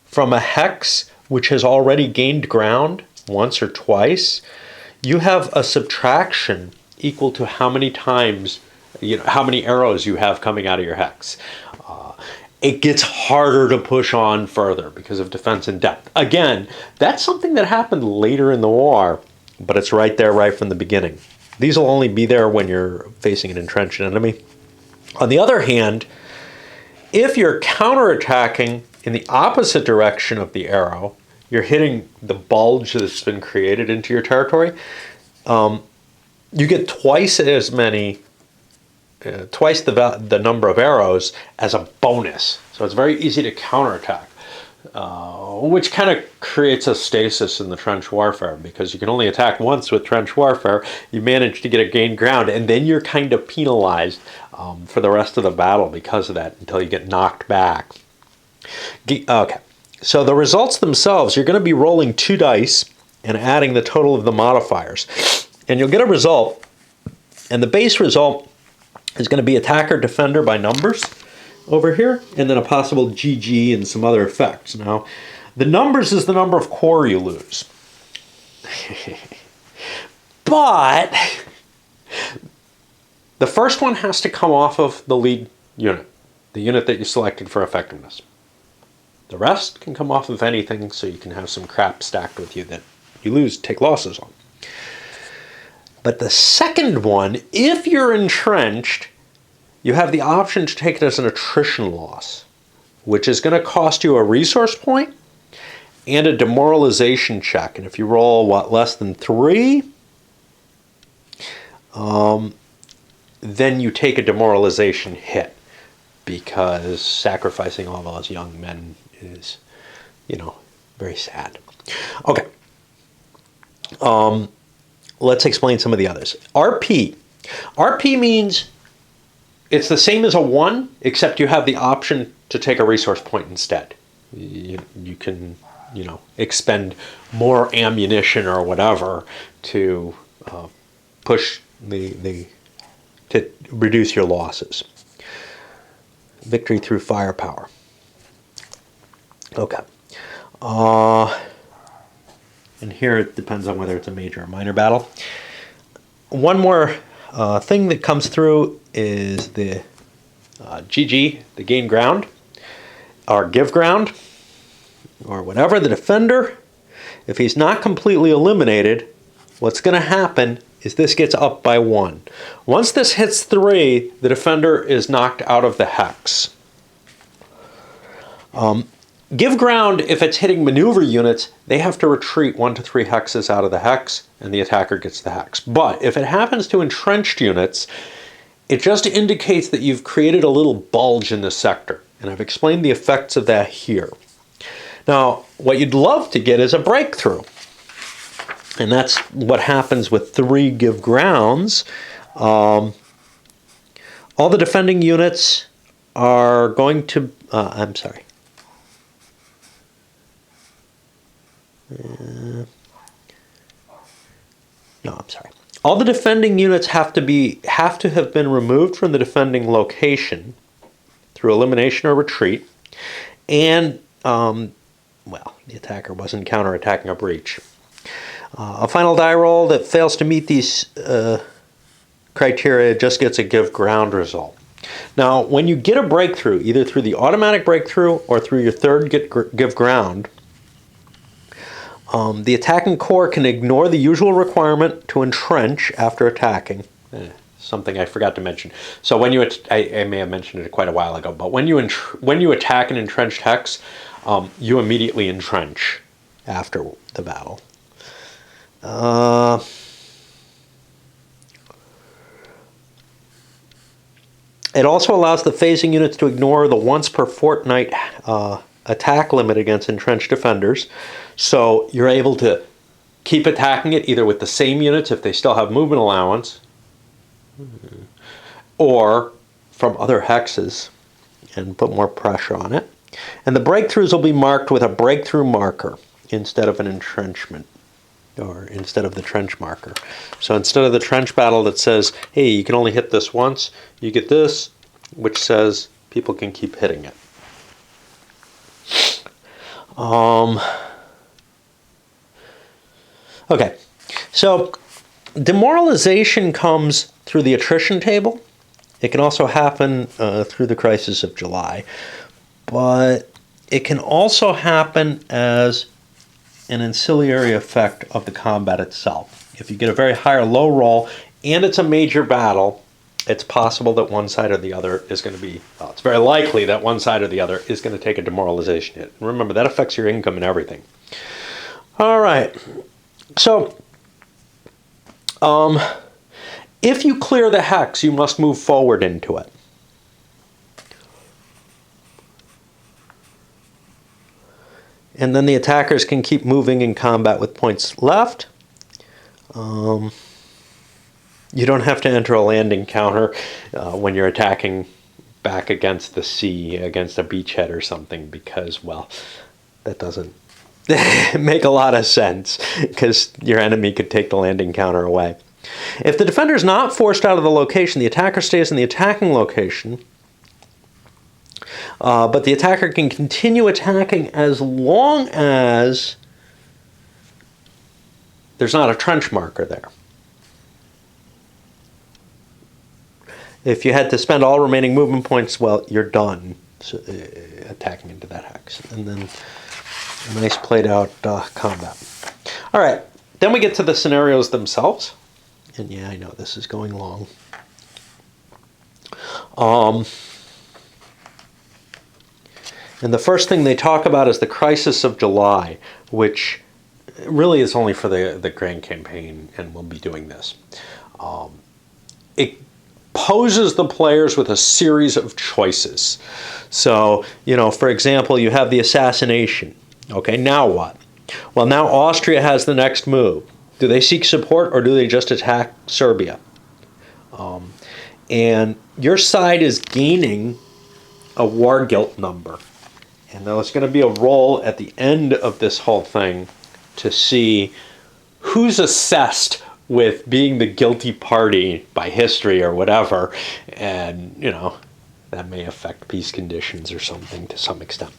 from a hex which has already gained ground once or twice, you have a subtraction equal to how many times, how many arrows you have coming out of your hex. It gets harder to push on further because of defense in depth. Again, that's something that happened later in the war, but it's right there right from the beginning. These will only be there when you're facing an entrenched enemy. On the other hand, if you're counterattacking in the opposite direction of the arrow, you're hitting the bulge that's been created into your territory, you get twice as many, twice the number of arrows as a bonus. So it's very easy to counterattack, which kind of creates a stasis in the trench warfare, because you can only attack once with trench warfare. You manage to get a gain ground, and then you're kind of penalized for the rest of the battle because of that until you get knocked back. Okay, so the results themselves, you're going to be rolling 2 dice and adding the total of the modifiers. And you'll get a result, and the base result is going to be attacker defender by numbers over here, and then a possible GG and some other effects. Now, the numbers is the number of core you lose. But the first one has to come off of the lead unit, the unit that you selected for effectiveness. The rest can come off of anything, so you can have some crap stacked with you that you lose, take losses on. But the second one, if you're entrenched, you have the option to take it as an attrition loss, which is going to cost you a resource point and a demoralization check. And if you roll, less than 3, then you take a demoralization hit, because sacrificing all those young men is, very sad. Okay. Let's explain some of the others. RP. RP means it's the same as a 1, except you have the option to take a resource point instead. You can, expend more ammunition or whatever to push to reduce your losses. Victory through firepower. Okay. And here it depends on whether it's a major or minor battle. One more thing that comes through is the GG, the gain ground, or give ground, or whatever. The defender, if he's not completely eliminated, what's going to happen is this gets up by 1. Once this hits 3, the defender is knocked out of the hex. Give ground, if it's hitting maneuver units, they have to retreat 1 to 3 hexes out of the hex, and the attacker gets the hex. But if it happens to entrenched units, it just indicates that you've created a little bulge in the sector. And I've explained the effects of that here. Now, what you'd love to get is a breakthrough. And that's what happens with 3 give grounds. All the defending units are going to... I'm sorry. No, I'm sorry. All the defending units have to have been removed from the defending location through elimination or retreat, and the attacker wasn't counterattacking a breach. A final die roll that fails to meet these criteria just gets a give ground result. Now, when you get a breakthrough, either through the automatic breakthrough or through your third give ground, the attacking corps can ignore the usual requirement to entrench after attacking. Something I forgot to mention. So when you, I may have mentioned it quite a while ago, but when you attack an entrenched hex, you immediately entrench after the battle. It also allows the phasing units to ignore the once per fortnight attack limit against entrenched defenders. So you're able to keep attacking it either with the same units if they still have movement allowance, or from other hexes, and put more pressure on it. And the breakthroughs will be marked with a breakthrough marker instead of an entrenchment, or instead of the trench marker. So instead of the trench battle that says, hey, you can only hit this once, you get this, which says people can keep hitting it. Okay, so demoralization comes through the attrition table. It can also happen through the Crisis of July, but it can also happen as an ancillary effect of the combat itself. If you get a very high or low roll, and it's a major battle, it's possible that one side or the other is going to be, well, it's very likely that one side or the other is going to take a demoralization hit. And remember, that affects your income and everything. All right. So, if you clear the hex, you must move forward into it. And then the attackers can keep moving in combat with points left. You don't have to enter a landing counter when you're attacking back against the sea, against a beachhead or something, because, well, that doesn't make a lot of sense, because your enemy could take the landing counter away. If the defender is not forced out of the location, the attacker stays in the attacking location, but the attacker can continue attacking as long as there's not a trench marker there. If you had to spend all remaining movement points, well, you're done attacking into that hex. And then a nice played out combat. All right, then we get to the scenarios themselves. And yeah, I know this is going long. And the first thing they talk about is the Crisis of July, which really is only for the Grand Campaign, and we'll be doing this. It poses the players with a series of choices. So, for example, you have the assassination. Okay, now what? Well, now Austria has the next move. Do they seek support or do they just attack Serbia? And your side is gaining a war guilt number. And there's going to be a roll at the end of this whole thing to see who's assessed with being the guilty party by history or whatever. And, that may affect peace conditions or something to some extent.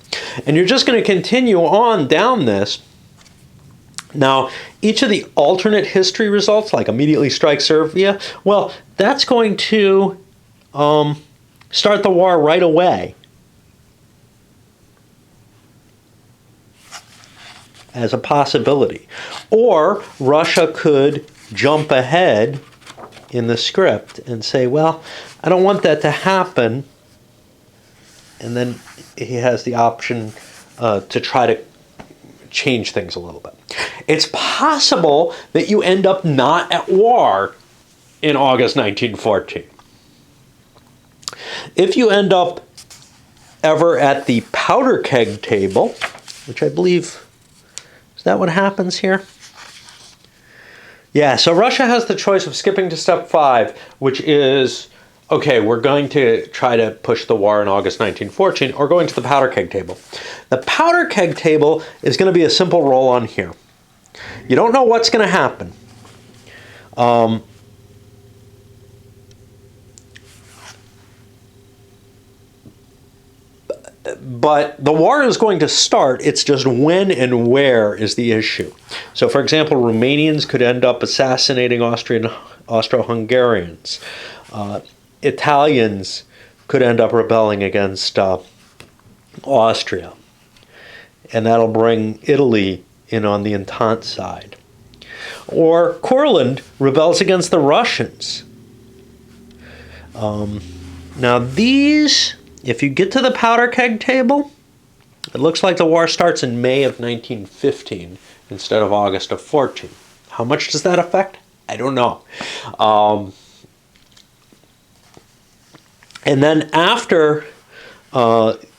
And you're just going to continue on down this. Now, each of the alternate history results, like immediately strike Serbia, well, that's going to start the war right away. As a possibility. Or Russia could jump ahead in the script and say, well, I don't want that to happen. And then he has the option to try to change things a little bit. It's possible that you end up not at war in August 1914. If you end up ever at the powder keg table, which I believe, is that what happens here? Yeah, so Russia has the choice of skipping to step 5, which is, okay, we're going to try to push the war in August 1914, or going to the powder keg table. The powder keg table is going to be a simple roll on here. You don't know what's going to happen. But the war is going to start. It's just when and where is the issue. So, for example, Romanians could end up assassinating Austro-Hungarians. Italians could end up rebelling against Austria. And that'll bring Italy in on the Entente side. Or Courland rebels against the Russians. Now these, if you get to the powder keg table, it looks like the war starts in May of 1915 instead of August of 14. How much does that affect? I don't know. And then after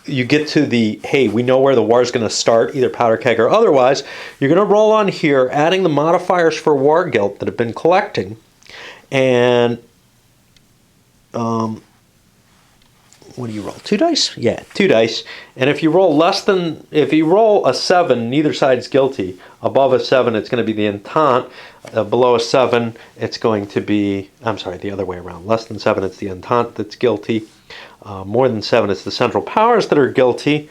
you get to the, hey, we know where the war is going to start, either powder keg or otherwise, you're going to roll on here, adding the modifiers for war guilt that have been collecting. And what do you roll? 2 dice? Yeah, 2 dice. And if you roll if you roll a 7, neither side's guilty. Above a 7, it's going to be the Entente. Below a 7, it's going to be, I'm sorry, the other way around. Less than 7, it's the Entente that's guilty. More than 7, it's the Central Powers that are guilty.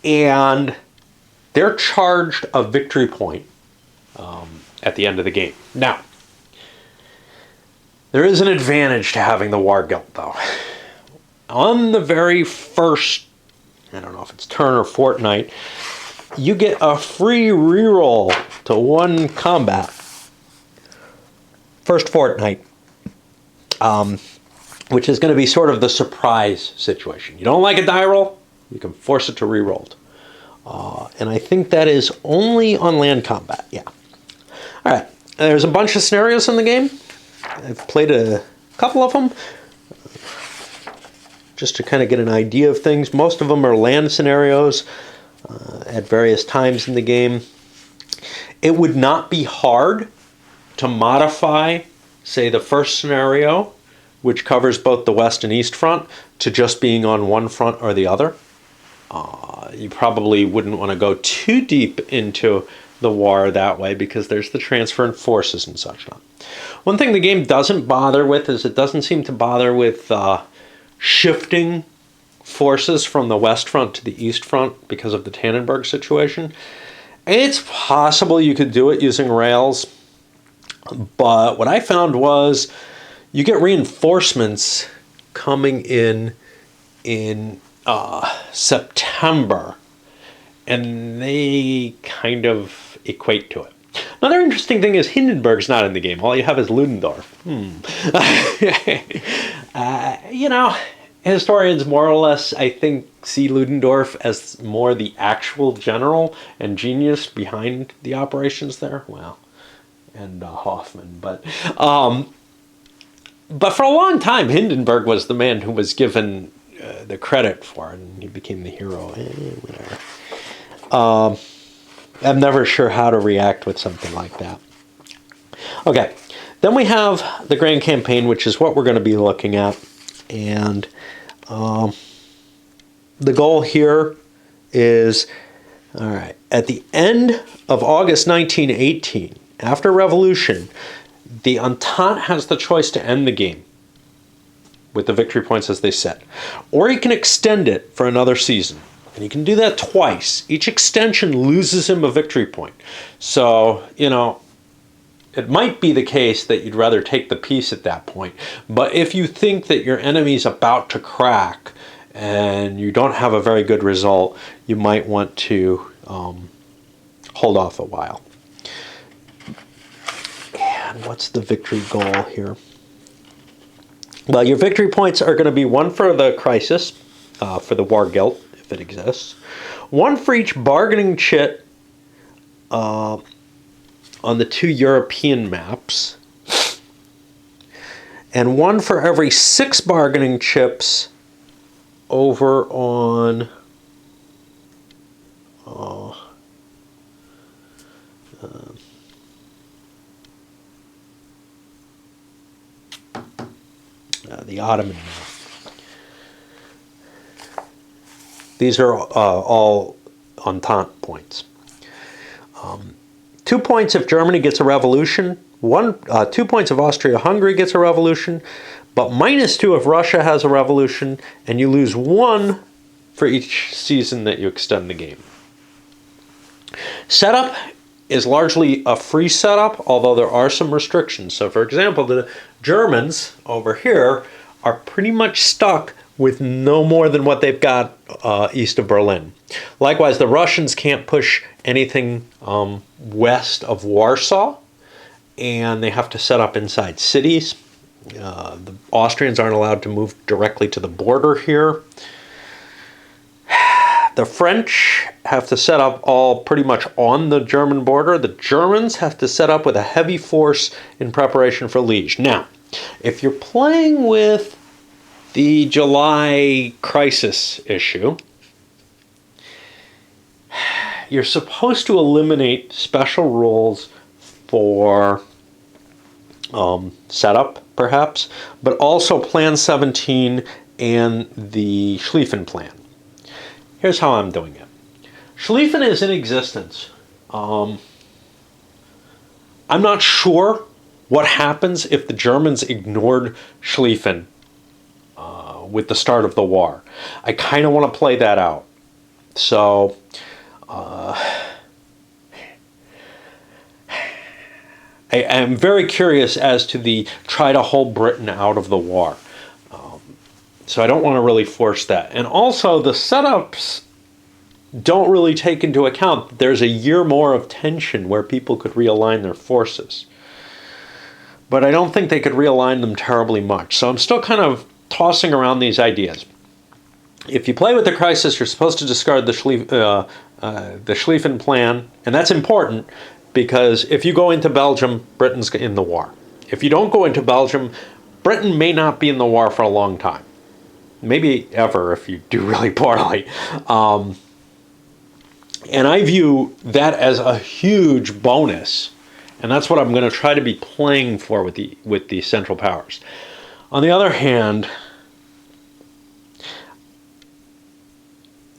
And they're charged a victory point at the end of the game. Now, there is an advantage to having the war guilt, though. On the very first, I don't know if it's turn or fortnight, you get a free reroll to 1 combat. first fortnight, which is going to be sort of the surprise situation. You don't like a die roll, you can force it to re-rolled. And I think that is only on land combat, yeah. All right, there's a bunch of scenarios in the game. I've played a couple of them just to kind of get an idea of things. Most of them are land scenarios at various times in the game. It would not be hard to modify, say, the first scenario, which covers both the west and east front, to just being on one front or the other. You probably wouldn't want to go too deep into the war that way because there's the transfer in forces and such. One thing the game doesn't bother with is it doesn't seem to bother with shifting forces from the west front to the east front because of the Tannenberg situation. It's possible you could do it using rails, but what I found was you get reinforcements coming in September, and they kind of equate to it. Another interesting thing is Hindenburg's not in the game. All you have is Ludendorff. You know, historians more or less, I think, see Ludendorff as more the actual general and genius behind the operations there. Well, and Hoffman, but for a long time, Hindenburg was the man who was given the credit for it, and he became the hero. Whatever. I'm never sure how to react with something like that. Okay, then we have the Grand Campaign, which is what we're going to be looking at. And the goal here is, all right, at the end of August 1918, after Revolution, the Entente has the choice to end the game with the victory points as they set. Or you can extend it for another season. And you can do that twice. Each extension loses him a victory point. So, you know, it might be the case that you'd rather take the peace at that point. But if you think that your enemy's about to crack and you don't have a very good result, you might want to hold off a while. And what's the victory goal here? Well, your victory points are going to be one for the crisis, for the war guilt, if it exists. One for each bargaining chit on the 2 European maps. And one for every 6 bargaining chips over on the Ottoman map. These are all Entente points. 2 points if Germany gets a revolution. 2 points if Austria-Hungary gets a revolution. But -2 if Russia has a revolution. And you lose 1 for each season that you extend the game. Setup is largely a free setup, although there are some restrictions. So, for example, the Germans over here are pretty much stuck with no more than what they've got east of Berlin. Likewise, the Russians can't push anything west of Warsaw, and they have to set up inside cities. The Austrians aren't allowed to move directly to the border here. The French have to set up all pretty much on the German border. The Germans have to set up with a heavy force in preparation for Liège. Now, if you're playing with the July crisis issue, you're supposed to eliminate special rules for setup, perhaps, but also Plan 17 and the Schlieffen Plan. Here's how I'm doing it. Schlieffen is in existence. I'm not sure what happens if the Germans ignored Schlieffen with the start of the war. I kind of want to play that out. So, I am very curious as to the try to hold Britain out of the war. So I don't want to really force that. And also, the setups don't really take into account that there's a year more of tension where people could realign their forces. but I don't think they could realign them terribly much. So I'm still kind of tossing around these ideas. If you play with the crisis, you're supposed to discard the Schlieffen plan, and that's important because if you go into Belgium, Britain's in the war. If you don't go into Belgium, Britain may not be in the war for a long time. Maybe ever if you do really poorly. And I view that as a huge bonus, and that's what I'm going to try to be playing for with the Central Powers. On the other hand,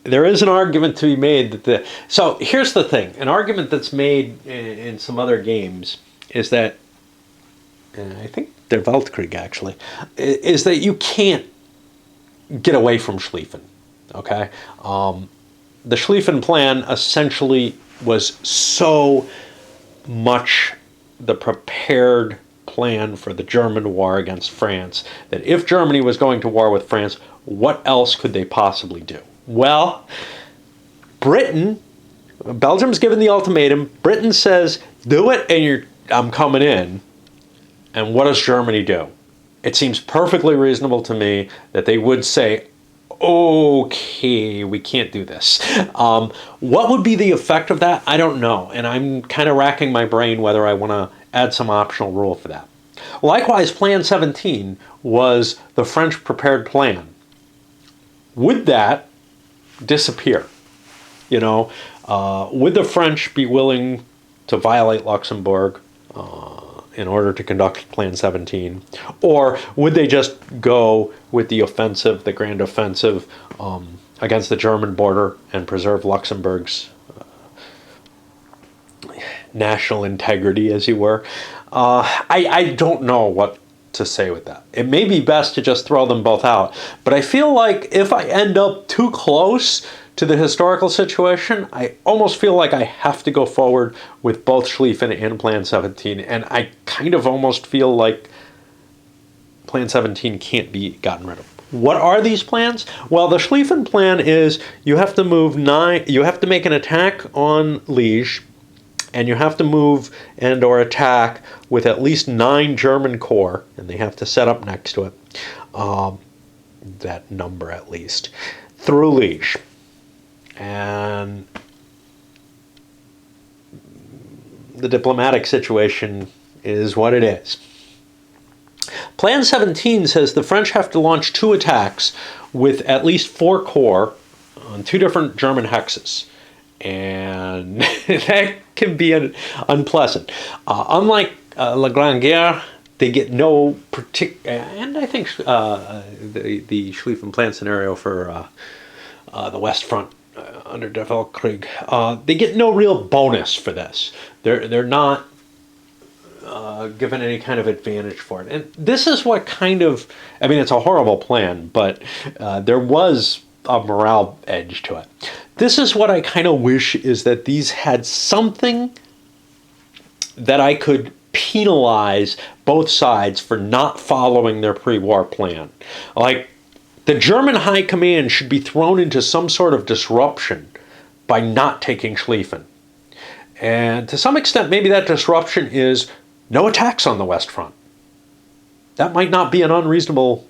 there is an argument to be made that so here's the thing. An argument that's made in some other games is that, I think Der Weltkrieg actually, is that you can't get away from Schlieffen, okay? The Schlieffen plan essentially was so much the prepared plan for the German war against France that if Germany was going to war with France, what else could they possibly do? Well, Belgium's given the ultimatum. Britain says, do it and I'm coming in. And what does Germany do? It seems perfectly reasonable to me that they would say, okay, we can't do this. What would be the effect of that? I don't know. And I'm kind of racking my brain whether I want to add some optional rule for that. Likewise, Plan 17 was the French prepared plan. Would that disappear? Would the French be willing to violate Luxembourg in order to conduct Plan 17? Or would they just go with the offensive, the grand offensive against the German border and preserve Luxembourg's national integrity, as you were? I don't know what to say with that. It may be best to just throw them both out, but I feel like if I end up too close to the historical situation, I almost feel like I have to go forward with both Schlieffen and Plan 17, and I kind of almost feel like Plan 17 can't be gotten rid of. What are these plans? Well, the Schlieffen plan is you have to make an attack on Liège, and you have to move and or attack with at least 9 German corps, and they have to set up next to it, that number at least, through Liège. And the diplomatic situation is what it is. Plan 17 says the French have to launch 2 attacks with at least 4 corps on 2 different German hexes. And that can be unpleasant. Unlike La Grande Guerre, they get no particular, and I think the Schlieffen plan scenario for the West Front under Der Weltkrieg, they get no real bonus for this. They're not given any kind of advantage for it. And this is what kind of, it's a horrible plan, but there was a morale edge to it. This is what I kind of wish, is that these had something that I could penalize both sides for not following their pre-war plan. Like, the German high command should be thrown into some sort of disruption by not taking Schlieffen. And to some extent, maybe that disruption is no attacks on the West Front. That might not be an unreasonable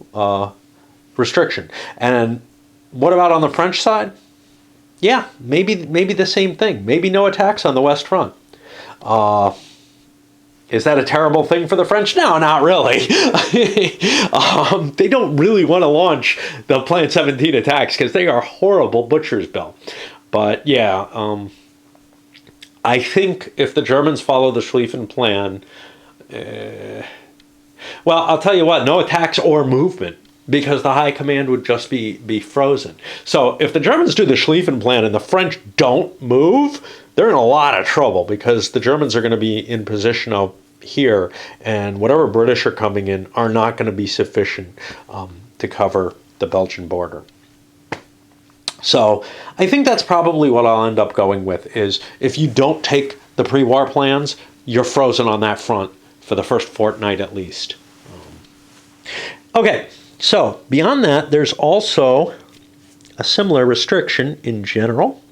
restriction. And what about on the French side? Yeah, maybe the same thing. Maybe no attacks on the West Front. Is that a terrible thing for the French? No, not really. They don't really want to launch the Plan 17 attacks because they are horrible butchers, Bill. But yeah, I think if the Germans follow the Schlieffen plan, well, I'll tell you what, no attacks or movement, because the high command would just be frozen. So if the Germans do the Schlieffen plan and the French don't move, they're in a lot of trouble, because the Germans are going to be in position out here, and whatever British are coming in are not going to be sufficient to cover the Belgian border. So I think that's probably what I'll end up going with, is if you don't take the pre-war plans, you're frozen on that front for the first fortnight at least. Okay. So, beyond that, there's also a similar restriction in general.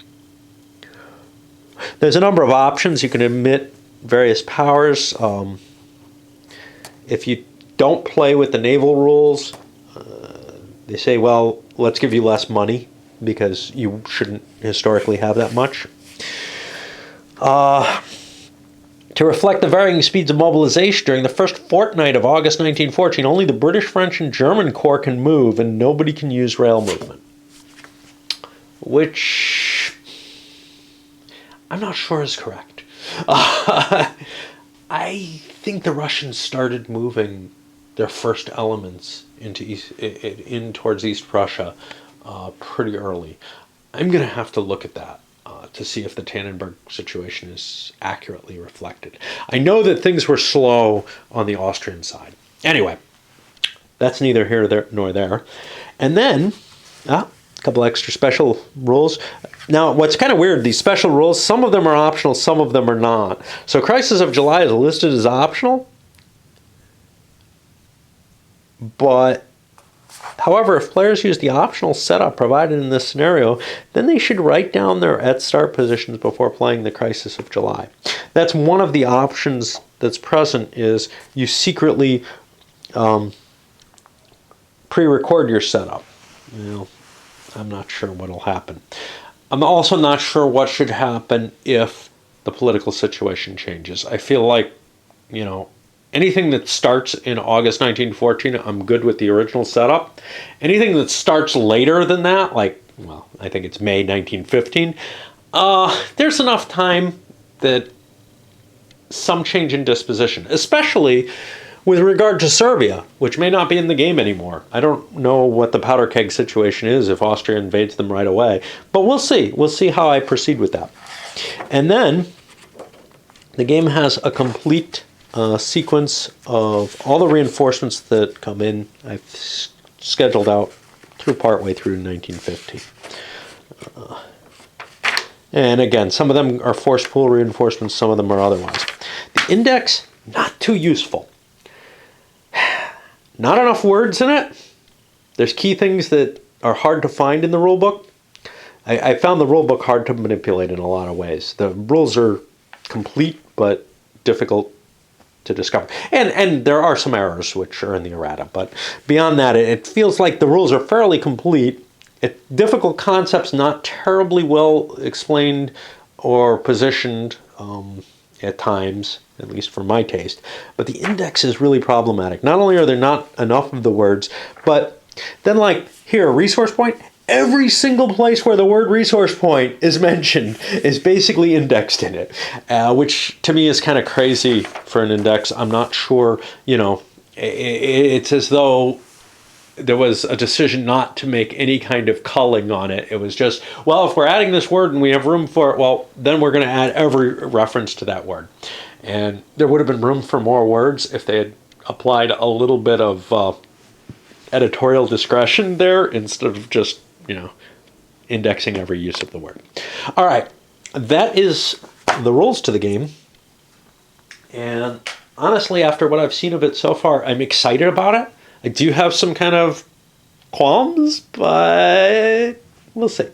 There's a number of options. You can admit various powers. If you don't play with the naval rules, they say, well, let's give you less money because you shouldn't historically have that much. To reflect the varying speeds of mobilization during the first fortnight of August 1914, only the British, French, and German Corps can move, and nobody can use rail movement. Which I'm not sure is correct. I think the Russians started moving their first elements in towards East Prussia pretty early. I'm going to have to look at that to see if the Tannenberg situation is accurately reflected. I know that things were slow on the Austrian side. Anyway, that's neither here nor there. And then, a couple extra special rules. Now, what's kind of weird, these special rules, some of them are optional, some of them are not. So Crisis of July is listed as optional, but however, if players use the optional setup provided in this scenario, then they should write down their at-start positions before playing the Crisis of July. That's one of the options that's present, is you secretly pre-record your setup. Well, I'm not sure what'll happen. I'm also not sure what should happen if the political situation changes. I feel like, anything that starts in August 1914, I'm good with the original setup. Anything that starts later than that, I think it's May 1915, there's enough time that some change in disposition, especially with regard to Serbia, which may not be in the game anymore. I don't know what the powder keg situation is if Austria invades them right away, but we'll see. We'll see how I proceed with that. And then the game has a complete sequence of all the reinforcements that come in. I've scheduled out through partway through 1915. And again, some of them are force pool reinforcements, some of them are otherwise. The index, not too useful. Not enough words in it. There's key things that are hard to find in the rulebook. I found the rulebook hard to manipulate in a lot of ways. The rules are complete, but difficult to discover. And there are some errors which are in the errata, but beyond that, it feels like the rules are fairly complete. Difficult concepts not terribly well explained or positioned at times, at least for my taste. But the index is really problematic. Not only are there not enough of the words, but then here, resource point, every single place where the word resource point is mentioned is basically indexed in it, which to me is kind of crazy for an index. I'm not sure, it's as though there was a decision not to make any kind of culling on it. It was just, well, if we're adding this word and we have room for it, well, then we're going to add every reference to that word. And there would have been room for more words if they had applied a little bit of editorial discretion there instead of just, indexing every use of the word. All right, that is the rules to the game. And honestly, after what I've seen of it so far, I'm excited about it. I do have some kind of qualms, but we'll see.